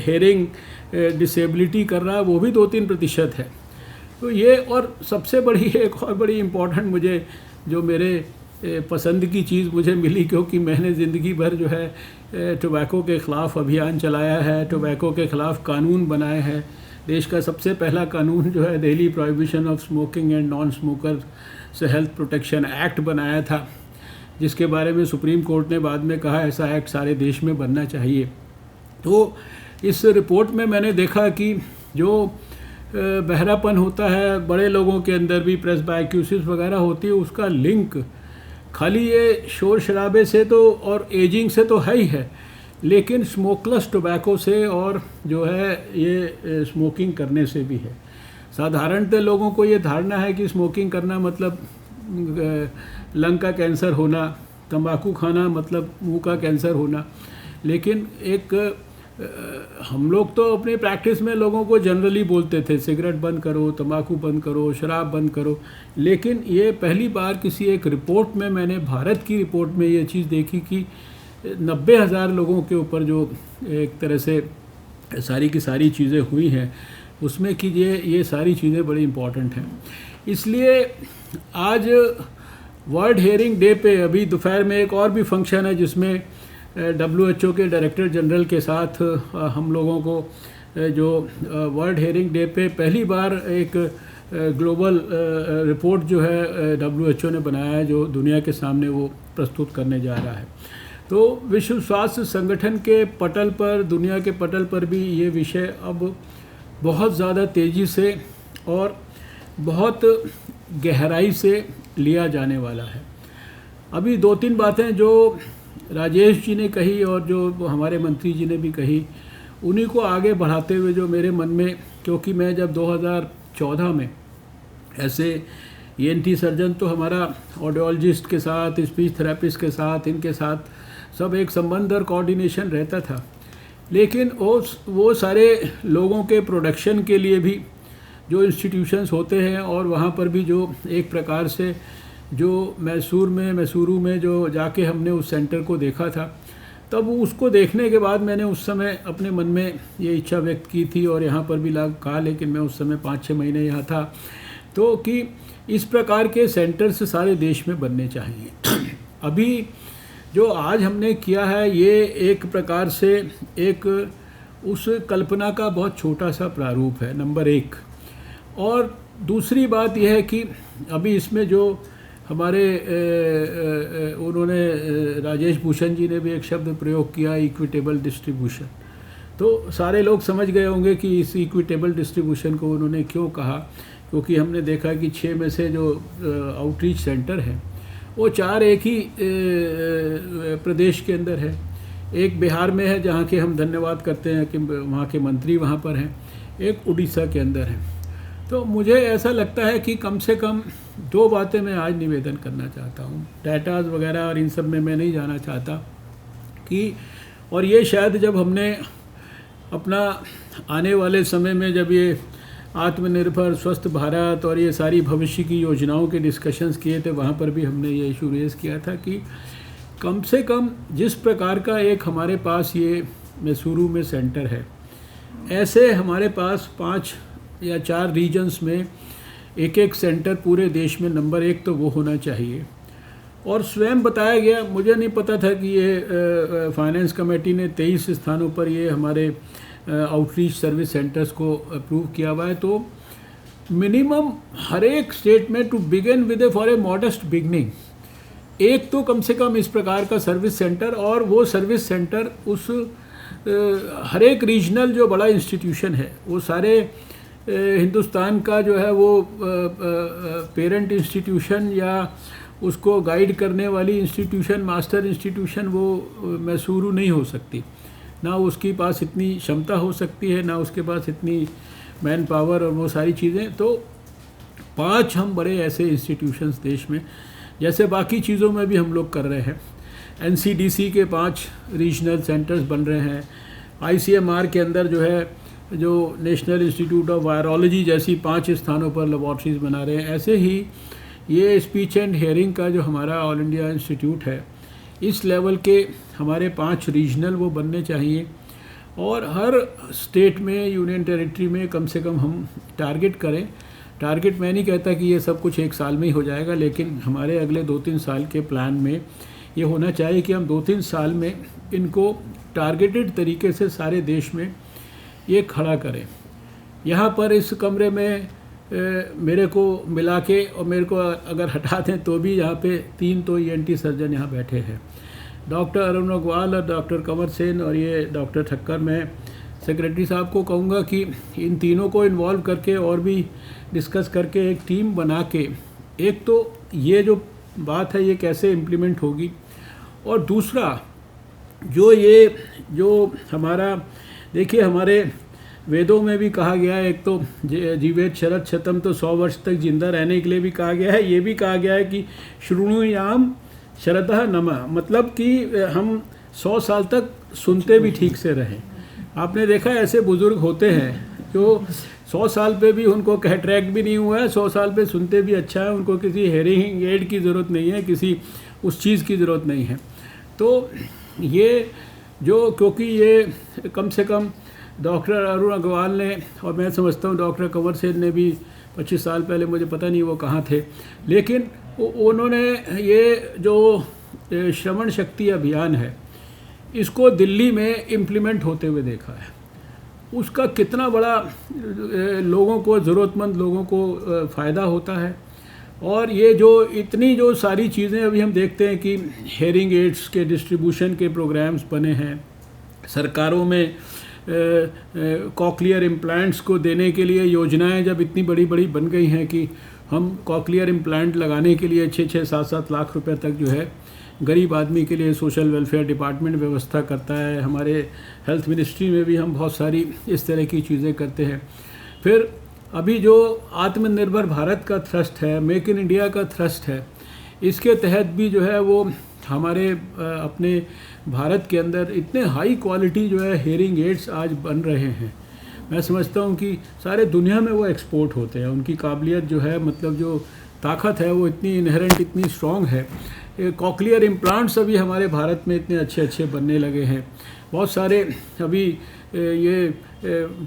S15: हेयरिंग डिसेबिलिटी कर रहा है वो भी 2-3% है। तो ये, और सबसे बड़ी एक और बड़ी इम्पोर्टेंट मुझे जो मेरे पसंद की चीज़ मुझे मिली, क्योंकि मैंने ज़िंदगी भर जो है टोबैको के ख़िलाफ़ अभियान चलाया है, टोबैको के ख़िलाफ़ कानून बनाए हैं। देश का सबसे पहला कानून जो है Delhi prohibition of smoking and non smoker से हेल्थ प्रोटेक्शन एक्ट बनाया था, जिसके बारे में सुप्रीम कोर्ट ने बाद में कहा ऐसा एक्ट सारे देश में बनना चाहिए। तो इस रिपोर्ट में मैंने देखा कि जो बहरापन होता है बड़े लोगों के अंदर भी, प्रेस्बाइक्यूसिस वगैरह होती है, उसका लिंक खाली ये शोर शराबे से तो और एजिंग से तो है ही है, लेकिन स्मोकलेस टोबैको से और जो है ये स्मोकिंग करने से भी है। साधारणतः लोगों को ये धारणा है कि स्मोकिंग करना मतलब लंग का कैंसर होना, तंबाकू खाना मतलब मुंह का कैंसर होना, लेकिन एक हम लोग तो अपनी प्रैक्टिस में लोगों को जनरली बोलते थे सिगरेट बंद करो, तंबाकू बंद करो, शराब बंद करो, लेकिन ये पहली बार किसी एक रिपोर्ट में मैंने भारत की रिपोर्ट में ये चीज़ देखी कि 90,000 लोगों के ऊपर जो एक तरह से सारी की सारी चीज़ें हुई हैं उसमें कि ये सारी चीज़ें बड़ी इम्पॉर्टेंट हैं। इसलिए आज वर्ल्ड हेयरिंग डे पे अभी दोपहर में एक और भी फंक्शन है जिसमें WHO के डायरेक्टर जनरल के साथ हम लोगों को जो वर्ल्ड हेयरिंग डे पे पहली बार एक ग्लोबल रिपोर्ट जो है WHO ने बनाया है जो दुनिया के सामने वो प्रस्तुत करने जा रहा है। तो विश्व स्वास्थ्य संगठन के पटल पर, दुनिया के पटल पर भी ये विषय अब बहुत ज़्यादा तेज़ी से और बहुत गहराई से लिया जाने वाला है। अभी 2-3 बातें जो राजेश जी ने कही और जो हमारे मंत्री जी ने भी कही, उन्हीं को आगे बढ़ाते हुए जो मेरे मन में, क्योंकि मैं जब 2014 में ऐसे ENT सर्जन तो हमारा ऑडियोलॉजिस्ट के साथ, स्पीच थेरेपिस्ट के साथ, इनके साथ सब एक संबंध और कोऑर्डिनेशन रहता था, लेकिन वो सारे लोगों के प्रोडक्शन के लिए भी जो इंस्टीट्यूशंस होते हैं और वहाँ पर भी जो एक प्रकार से जो मैसूरू में जो जाके हमने उस सेंटर को देखा था, तब उसको देखने के बाद मैंने उस समय अपने मन में ये इच्छा व्यक्त की थी और यहाँ पर भी कहा, लेकिन मैं उस समय 5-6 महीने यहाँ था, तो कि इस प्रकार के सेंटर्स सारे देश में बनने चाहिए। अभी जो आज हमने किया है ये एक प्रकार से एक उस कल्पना का बहुत छोटा सा प्रारूप है, नंबर 1। और दूसरी बात यह है कि अभी इसमें जो हमारे उन्होंने राजेश भूषण जी ने भी एक शब्द प्रयोग किया, इक्विटेबल डिस्ट्रीब्यूशन, तो सारे लोग समझ गए होंगे कि इस इक्विटेबल डिस्ट्रीब्यूशन को उन्होंने क्यों कहा, क्योंकि हमने देखा कि 6 में से जो आउटरीच सेंटर हैं वो 4 एक ही प्रदेश के अंदर है। एक बिहार में है जहाँ के हम धन्यवाद करते हैं कि वहाँ के मंत्री वहाँ पर हैं, एक उड़ीसा के अंदर है। तो मुझे ऐसा लगता है कि कम से कम 2 बातें मैं आज निवेदन करना चाहता हूँ, डाटाज वगैरह और इन सब में मैं नहीं जाना चाहता कि, और ये शायद जब हमने अपना आने वाले समय में जब ये आत्मनिर्भर स्वस्थ भारत और ये सारी भविष्य की योजनाओं के डिस्कशंस किए थे, वहाँ पर भी हमने ये इशू रेज़ किया था कि कम से कम जिस प्रकार का एक हमारे पास ये मैसूरू में सेंटर है, ऐसे हमारे पास 5 या 4 रीजन्स में एक सेंटर पूरे देश में नंबर 1 तो वो होना चाहिए। और स्वयं बताया गया, मुझे नहीं पता था कि ये फाइनेंस कमेटी ने 23 स्थानों पर ये हमारे आउटरीच सर्विस सेंटर्स को अप्रूव किया हुआ है। तो मिनिमम हर एक स्टेट में to begin with for a modest beginning एक तो कम से कम इस प्रकार का सर्विस सेंटर, और वो सर्विस सेंटर उस हर एक रीजनल जो बड़ा इंस्टीट्यूशन है वो सारे हिंदुस्तान का जो है वो पेरेंट इंस्टीट्यूशन या उसको गाइड करने वाली इंस्टीट्यूशन, मास्टर इंस्टीट्यूशन वो मैसूरू नहीं हो सकती, ना उसके पास इतनी क्षमता हो सकती है, ना उसके पास इतनी मैन पावर और वो सारी चीज़ें। तो 5 हम बड़े ऐसे इंस्टीट्यूशंस देश में, जैसे बाकी चीज़ों में भी हम लोग कर रहे हैं। NCDC के 5 रीजनल सेंटर्स बन रहे हैं। ICMR के अंदर जो है जो नेशनल इंस्टीट्यूट ऑफ वायरोलॉजी जैसी 5 स्थानों पर लेबॉर्ट्रीज बना रहे हैं। ऐसे ही ये स्पीच एंड हेयरिंग का जो हमारा ऑल इंडिया इंस्टीट्यूट है, इस लेवल के हमारे 5 रीजनल वो बनने चाहिए। और हर स्टेट में, यूनियन टेरिटरी में कम से कम हम टारगेट करें। टारगेट मैं नहीं कहता कि ये सब कुछ 1 साल में ही हो जाएगा, लेकिन हमारे अगले 2-3 साल के प्लान में ये होना चाहिए कि हम 2-3 साल में इनको टारगेटेड तरीके से सारे देश में ये खड़ा करें। यहाँ पर इस कमरे में मेरे को मिला के और मेरे को अगर हटा दें तो भी यहाँ पे 3 तो ENT सर्जन यहाँ बैठे हैं, डॉक्टर अरुण अग्रवाल और डॉक्टर कंवर सेन और ये डॉक्टर ठक्कर। मैं सेक्रेटरी साहब को कहूँगा कि इन तीनों को इन्वॉल्व करके और भी डिस्कस करके एक टीम बना के, एक तो ये जो बात है ये कैसे इम्प्लीमेंट होगी, और दूसरा जो हमारा देखिए हमारे वेदों में भी कहा गया है, एक तो जीवेत शरद शतम, तो 100 वर्ष तक जिंदा रहने के लिए भी कहा गया है। ये भी कहा गया है कि शृणुयाम शरदः नमः, मतलब कि हम 100 साल तक सुनते भी ठीक से रहें। आपने देखा ऐसे बुज़ुर्ग होते हैं जो 100 साल पे भी उनको कैटरैक्ट भी नहीं हुआ है, 100 साल पे सुनते भी अच्छा है, उनको किसी हेयरिंग एड की ज़रूरत नहीं है, किसी उस चीज़ की ज़रूरत नहीं है। तो ये जो, क्योंकि ये कम से कम डॉक्टर अरुण अग्रवाल ने, और मैं समझता हूँ डॉक्टर कंवर सेन ने भी 25 साल पहले, मुझे पता नहीं वो कहाँ थे, लेकिन उन्होंने ये जो श्रवण शक्ति अभियान है इसको दिल्ली में इम्प्लीमेंट होते हुए देखा है। उसका कितना बड़ा लोगों को, ज़रूरतमंद लोगों को फ़ायदा होता है। और ये जो इतनी जो सारी चीज़ें अभी हम देखते हैं कि हेयरिंग एड्स के डिस्ट्रीब्यूशन के प्रोग्राम्स बने हैं सरकारों में, कॉकलियर इम्प्लांट्स को देने के लिए योजनाएं जब इतनी बड़ी बड़ी बन गई हैं कि हम कॉकलियर इम्प्लांट लगाने के लिए 6-6, 7-7 लाख रुपए तक जो है गरीब आदमी के लिए सोशल वेलफेयर डिपार्टमेंट व्यवस्था करता है। हमारे हेल्थ मिनिस्ट्री में भी हम बहुत सारी इस तरह की चीज़ें करते हैं। फिर अभी जो आत्मनिर्भर भारत का थ्रस्ट है, मेक इन इंडिया का थ्रस्ट है, इसके तहत भी जो है वो हमारे अपने भारत के अंदर इतने हाई क्वालिटी जो है हेयरिंग एड्स आज बन रहे हैं। मैं समझता हूँ कि सारे दुनिया में वो एक्सपोर्ट होते हैं। उनकी काबिलियत जो है, मतलब जो ताकत है वो इतनी इनहेरेंट, इतनी स्ट्रॉन्ग है। कॉकलियर इम्प्लांट्स अभी हमारे भारत में इतने अच्छे अच्छे बनने लगे हैं। बहुत सारे अभी ये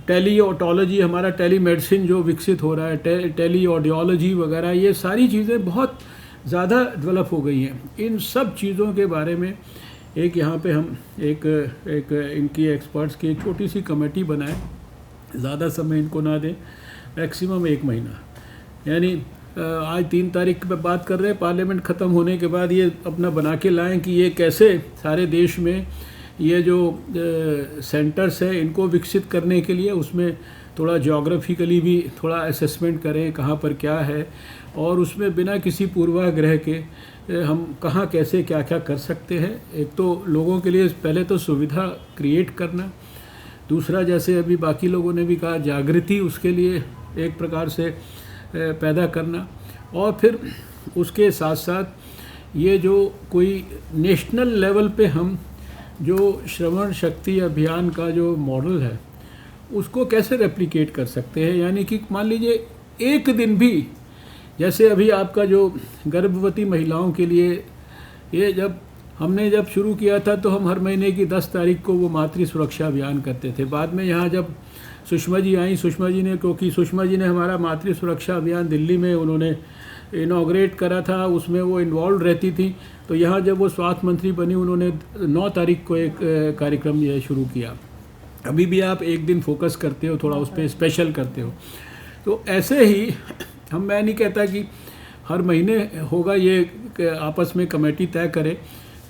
S15: टेली ऑटोलॉजी, हमारा टेली मेडिसिन जो विकसित हो रहा है, टेली ऑडियोलॉजी वगैरह, ये सारी चीज़ें बहुत ज़्यादा डेवलप हो गई हैं। इन सब चीज़ों के बारे में एक यहाँ पे हम एक इनकी एक्सपर्ट्स की एक छोटी सी कमेटी बनाएं, ज़्यादा समय इनको ना दें, मैक्सिमम 1 महीना। यानी आज 3 तारीख पे बात कर रहे हैं, पार्लियामेंट ख़त्म होने के बाद ये अपना बना के लाएं कि ये कैसे सारे देश में ये जो सेंटर्स हैं इनको विकसित करने के लिए उसमें थोड़ा ज्योग्राफिकली भी थोड़ा असेसमेंट करें कहाँ पर क्या है, और उसमें बिना किसी पूर्वाग्रह के हम कहाँ कैसे क्या क्या कर सकते हैं। एक तो लोगों के लिए पहले तो सुविधा क्रिएट करना, दूसरा जैसे अभी बाकी लोगों ने भी कहा जागृति उसके लिए एक प्रकार से पैदा करना, और फिर उसके साथ साथ ये जो कोई नेशनल लेवल पे हम जो श्रवण शक्ति अभियान का जो मॉडल है उसको कैसे रेप्लिकेट कर सकते हैं। यानी कि मान लीजिए एक दिन भी, जैसे अभी आपका जो गर्भवती महिलाओं के लिए ये जब शुरू किया था तो हम हर महीने की 10 तारीख को वो मातृ सुरक्षा अभियान करते थे। बाद में यहाँ जब सुषमा जी आई, सुषमा जी ने, क्योंकि सुषमा जी ने हमारा मातृ सुरक्षा अभियान दिल्ली में उन्होंने इनॉग्रेट करा था, उसमें वो इन्वॉल्व रहती थी। तो यहाँ जब वो स्वास्थ्य मंत्री बनी उन्होंने 9 तारीख को एक कार्यक्रम ये शुरू किया। अभी भी आप एक दिन फोकस करते हो, थोड़ा उस पर स्पेशल करते हो। तो ऐसे ही मैं नहीं कहता कि हर महीने होगा, ये आपस में कमेटी तय करे,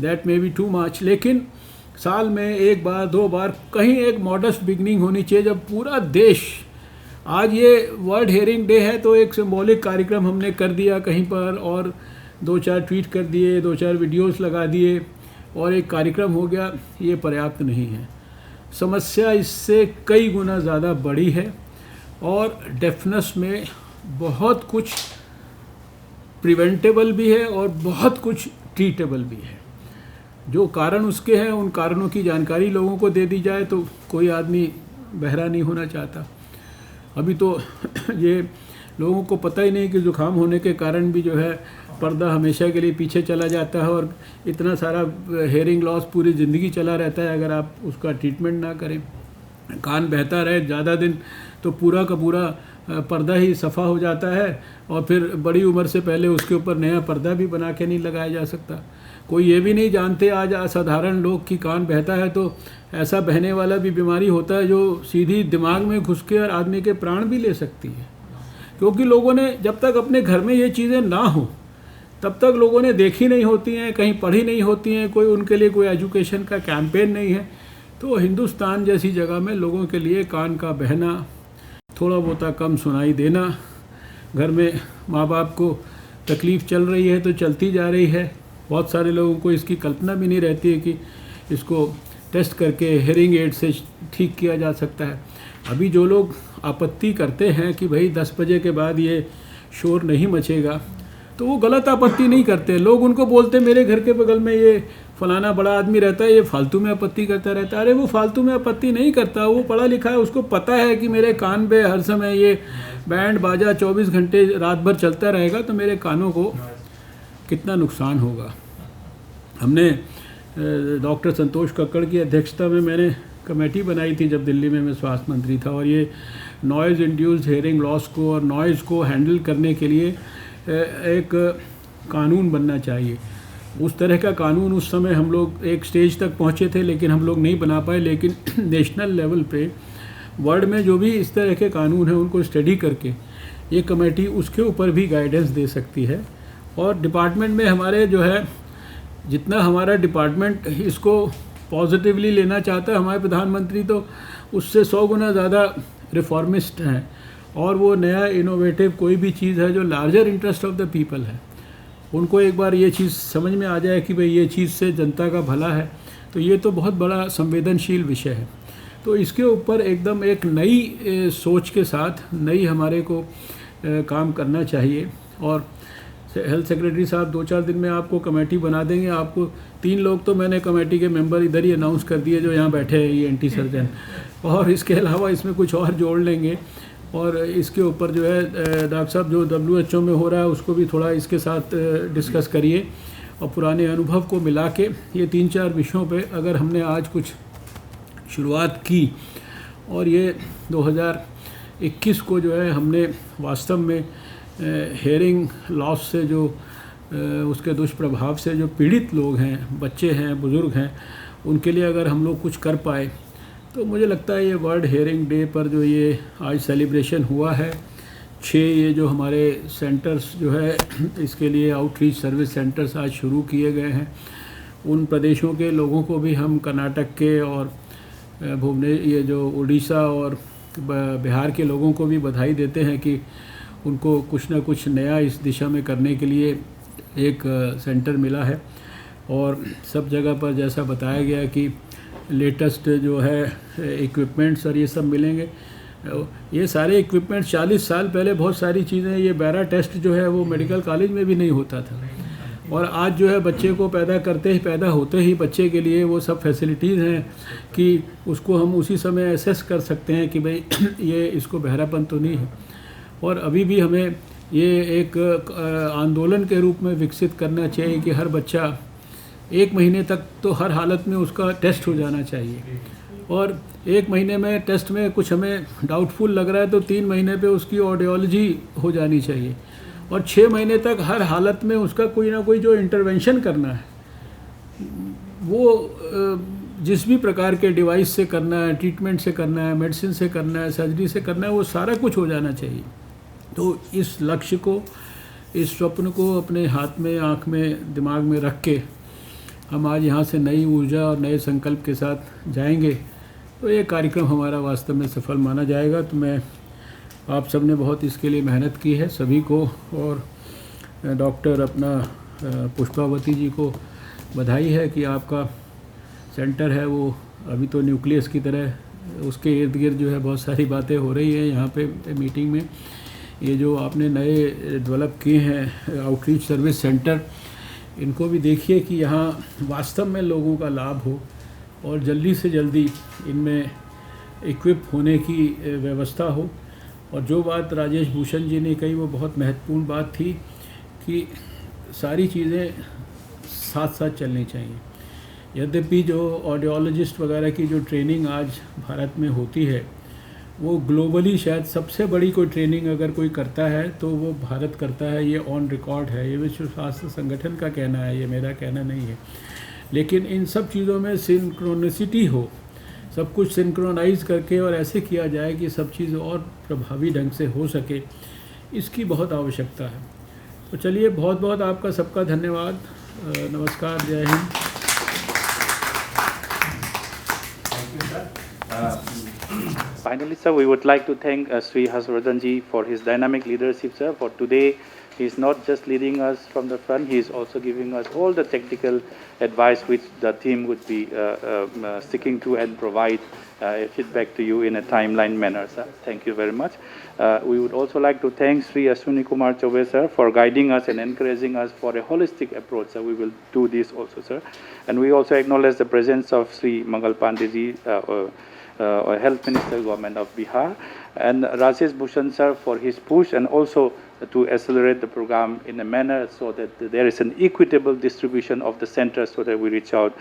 S15: that may be too much, लेकिन साल में 1 बार 2 बार कहीं एक मॉडस्ट बिगनिंग होनी चाहिए जब पूरा देश आज ये वर्ल्ड हेयरिंग डे है तो एक सिंबॉलिक कार्यक्रम हमने कर दिया कहीं पर, और 2-4 ट्वीट कर दिए, 2-4 वीडियोस लगा दिए और एक कार्यक्रम हो गया, ये पर्याप्त नहीं है। समस्या इससे कई गुना ज़्यादा बड़ी है और डेफनेस में बहुत कुछ प्रिवेंटेबल भी है और बहुत कुछ ट्रीटेबल भी है। जो कारण उसके हैं उन कारणों की जानकारी लोगों को दे दी जाए तो कोई आदमी बहरा नहीं होना चाहता। अभी तो ये लोगों को पता ही नहीं कि जुकाम होने के कारण भी जो है पर्दा हमेशा के लिए पीछे चला जाता है और इतना सारा हेयरिंग लॉस पूरी ज़िंदगी चला रहता है अगर आप उसका ट्रीटमेंट ना करें। कान बहता रहे ज़्यादा दिन तो पूरा का पूरा पर्दा ही सफ़ा हो जाता है और फिर बड़ी उम्र से पहले उसके ऊपर नया पर्दा भी बना के नहीं लगाया जा सकता। कोई ये भी नहीं जानते आज असाधारण लोग कि कान बहता है तो ऐसा बहने वाला भी बीमारी होता है जो सीधी दिमाग में घुस के और आदमी के प्राण भी ले सकती है। क्योंकि लोगों ने जब तक अपने घर में ये चीज़ें ना हो तब तक लोगों ने देखी नहीं होती हैं, कहीं पढ़ी नहीं होती हैं, कोई उनके लिए कोई एजुकेशन का कैंपेन नहीं है। तो हिंदुस्तान जैसी जगह में लोगों के लिए कान का बहना, थोड़ा बहुत कम सुनाई देना, घर में माँ बाप को तकलीफ़ चल रही है तो चलती जा रही है। बहुत सारे लोगों को इसकी कल्पना भी नहीं रहती है कि इसको टेस्ट करके हेयरिंग एड से ठीक किया जा सकता है। अभी जो लोग आपत्ति करते हैं कि भाई 10 बजे के बाद ये शोर नहीं मचेगा, तो वो गलत आपत्ति नहीं करते। लोग उनको बोलते मेरे घर के बगल में ये फलाना बड़ा आदमी रहता है, ये फालतू में आपत्ति करता रहता है। अरे वो फालतू में आपत्ति नहीं करता, वो पढ़ा लिखा है, उसको पता है कि मेरे कान पे हर समय ये बैंड बाजा 24 घंटे रात भर चलता रहेगा तो मेरे कानों को कितना नुकसान होगा। हमने डॉक्टर संतोष कक्कड़ की अध्यक्षता में मैंने कमेटी बनाई थी जब दिल्ली में मैं स्वास्थ्य मंत्री था, और ये नॉइज़ इंड्यूस्ड हेयरिंग लॉस को और नॉइज़ को हैंडल करने के लिए एक कानून बनना चाहिए। उस तरह का कानून उस समय हम लोग एक स्टेज तक पहुंचे थे लेकिन हम लोग नहीं बना पाए। लेकिन नेशनल लेवल पे वर्ल्ड में जो भी इस तरह के कानून हैं उनको स्टडी करके ये कमेटी उसके ऊपर भी गाइडेंस दे सकती है। और डिपार्टमेंट में हमारे जो है जितना हमारा डिपार्टमेंट इसको पॉजिटिवली लेना चाहता है, हमारे प्रधानमंत्री तो उससे 100 गुना ज़्यादा रिफॉर्मिस्ट हैं और वो नया इनोवेटिव कोई भी चीज़ है जो larger interest of the people है, उनको एक बार ये चीज़ समझ में आ जाए कि भाई ये चीज़ से जनता का भला है तो ये तो बहुत बड़ा संवेदनशील विषय है। तो इसके ऊपर एकदम एक नई सोच के साथ नई हमारे को काम करना चाहिए। और हेल्थ सेक्रेटरी साहब 2-4 दिन में आपको कमेटी बना देंगे। आपको 3 लोग तो मैंने कमेटी के मेंबर इधर ही अनाउंस कर दिए जो यहाँ बैठे हैं, ये ENT सर्जन, और इसके अलावा इसमें कुछ और जोड़ लेंगे। और इसके ऊपर जो है डॉक्टर साहब जो WHO में हो रहा है उसको भी थोड़ा इसके साथ डिस्कस करिए और पुराने अनुभव को मिला के ये 3-4 विषयों पे अगर हमने आज कुछ शुरुआत की और ये 2021 को जो है हमने वास्तव में हेयरिंग लॉस से जो उसके दुष्प्रभाव से जो पीड़ित लोग हैं, बच्चे हैं, बुज़ुर्ग हैं, उनके लिए अगर हम लोग कुछ कर पाए तो मुझे लगता है ये वर्ल्ड हेयरिंग डे पर जो ये आज सेलिब्रेशन हुआ है, 6 ये जो हमारे सेंटर्स जो है इसके लिए आउटरीच सर्विस सेंटर्स आज शुरू किए गए हैं, उन प्रदेशों के लोगों को भी हम कर्नाटक के और ये जो उड़ीसा और बिहार के लोगों को भी बधाई देते हैं कि उनको कुछ ना कुछ नया इस दिशा में करने के लिए एक सेंटर मिला है। और सब जगह पर जैसा बताया गया कि लेटेस्ट जो है इक्विपमेंट्स और ये सब मिलेंगे। ये सारे इक्विपमेंट्स 40 साल पहले बहुत सारी चीज़ें, ये बैरा टेस्ट जो है वो मेडिकल कॉलेज में भी नहीं होता था, और आज जो है बच्चे को पैदा होते ही बच्चे के लिए वो सब फैसिलिटीज़ हैं कि उसको हम उसी समय असेस कर सकते हैं कि भाई ये इसको बहरापन तो नहीं है। और अभी भी हमें ये एक आंदोलन के रूप में विकसित करना चाहिए कि हर बच्चा 1 महीने तक तो हर हालत में उसका टेस्ट हो जाना चाहिए, और 1 महीने में टेस्ट में कुछ हमें डाउटफुल लग रहा है तो 3 महीने पे उसकी ऑडियोलॉजी हो जानी चाहिए, और 6 महीने तक हर हालत में उसका कोई ना कोई जो इंटरवेंशन करना है वो जिस भी प्रकार के डिवाइस से करना है, ट्रीटमेंट से करना है, मेडिसिन से करना है, सर्जरी से करना है, वो सारा कुछ हो जाना चाहिए। तो इस लक्ष्य को, इस स्वप्न को अपने हाथ में, आँख में, दिमाग में रख के हम आज यहाँ से नई ऊर्जा और नए संकल्प के साथ जाएंगे तो ये कार्यक्रम हमारा वास्तव में सफल माना जाएगा। तो मैं आप सब ने बहुत इसके लिए मेहनत की है सभी को, और डॉक्टर अपना पुष्पावती जी को बधाई है कि आपका सेंटर है वो अभी तो न्यूक्लियस की तरह उसके इर्द गिर्द जो है बहुत सारी बातें हो रही हैं यहाँ पे मीटिंग में। ये जो आपने नए डेवलप किए हैं आउटरीच सर्विस सेंटर, इनको भी देखिए कि यहाँ वास्तव में लोगों का लाभ हो और जल्दी से जल्दी इनमें इक्विप होने की व्यवस्था हो। और जो बात राजेश भूषण जी ने कही वो बहुत महत्वपूर्ण बात थी कि सारी चीज़ें साथ साथ चलनी चाहिए। यद्यपि जो ऑडियोलॉजिस्ट वगैरह की जो ट्रेनिंग आज भारत में होती है वो ग्लोबली शायद सबसे बड़ी कोई ट्रेनिंग अगर कोई करता है तो वो भारत करता है, ये ऑन रिकॉर्ड है, ये विश्व स्वास्थ्य संगठन का कहना है, ये मेरा कहना नहीं है। लेकिन इन सब चीज़ों में सिंक्रोनिसिटी हो, सब कुछ सिंक्रोनाइज करके और ऐसे किया जाए कि सब चीज़ और प्रभावी ढंग से हो सके, इसकी बहुत आवश्यकता है। तो चलिए, बहुत बहुत आपका सबका धन्यवाद। नमस्कार, जय Hind.
S1: Finally, sir, we would like to thank Sri Haswardhan ji for his dynamic leadership, sir. For today, he is not just leading us from the front, he is also giving us all the technical advice which the team would be sticking to and provide feedback to you in a timeline manner, sir. Thank you very much. We would also like to thank Sri Ashwini Kumar Chaubey, sir, for guiding us and encouraging us for a holistic approach, sir. We will do this also, sir. And we also acknowledge the presence of Sri Mangal Pandey ji, Health Minister, Government of Bihar, and Rajesh Bhushan sir for his push and also to accelerate the program in a manner so that there is an equitable distribution of the centers so that we reach out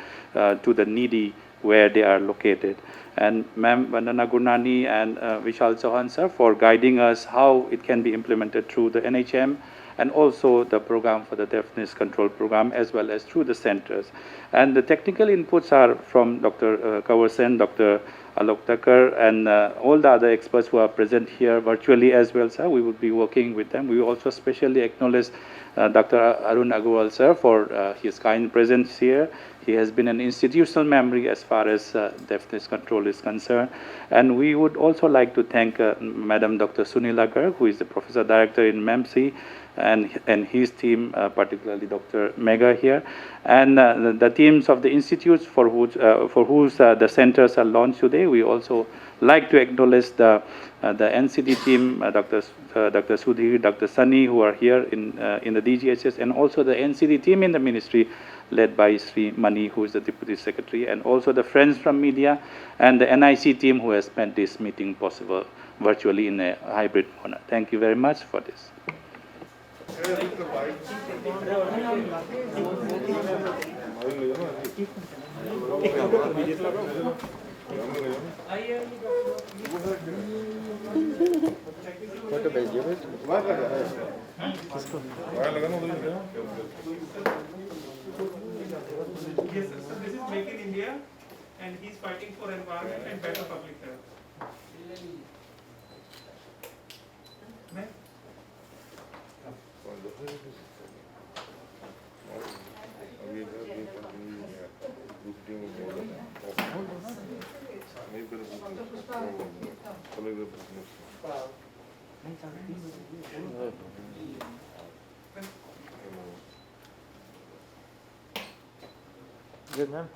S1: to the needy where they are located. And Ma'am Vandana Gurnani and Vishal Chauhan sir for guiding us how it can be implemented through the NHM and also the program for the deafness control program as well as through the centers. And the technical inputs are from Dr. Kanwar Sen, Dr. Alok Thakkar, and all the other experts who are present here virtually as well, sir. We would be working with them. We also especially acknowledge Dr. Arun Agarwal, sir, for his kind presence here. He has been an institutional memory as far as deafness control is concerned. And we would also like to thank Madam Dr. Sunila Garg, who is the Professor Director in MEMC, and his team, particularly Dr. Mega here, and the teams of the institutes for whose the centers are launched today. We also like to acknowledge the NCD team, Dr. Sudhir, Dr. Sunny, who are here in the DGHS, and also the NCD team in the ministry, led by Sri Mani, who is the Deputy Secretary, and also the friends from media and the NIC team who has made this meeting possible virtually in a hybrid manner. Thank you very much for this.
S14: Photo भेजिए
S16: Yes, sir. So this is Make in India, and he's fighting for environment and better public health.
S14: Good, ma'am.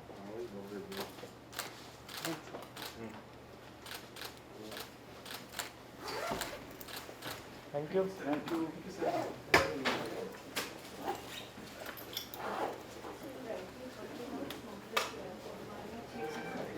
S14: Thank you.
S1: Thank you.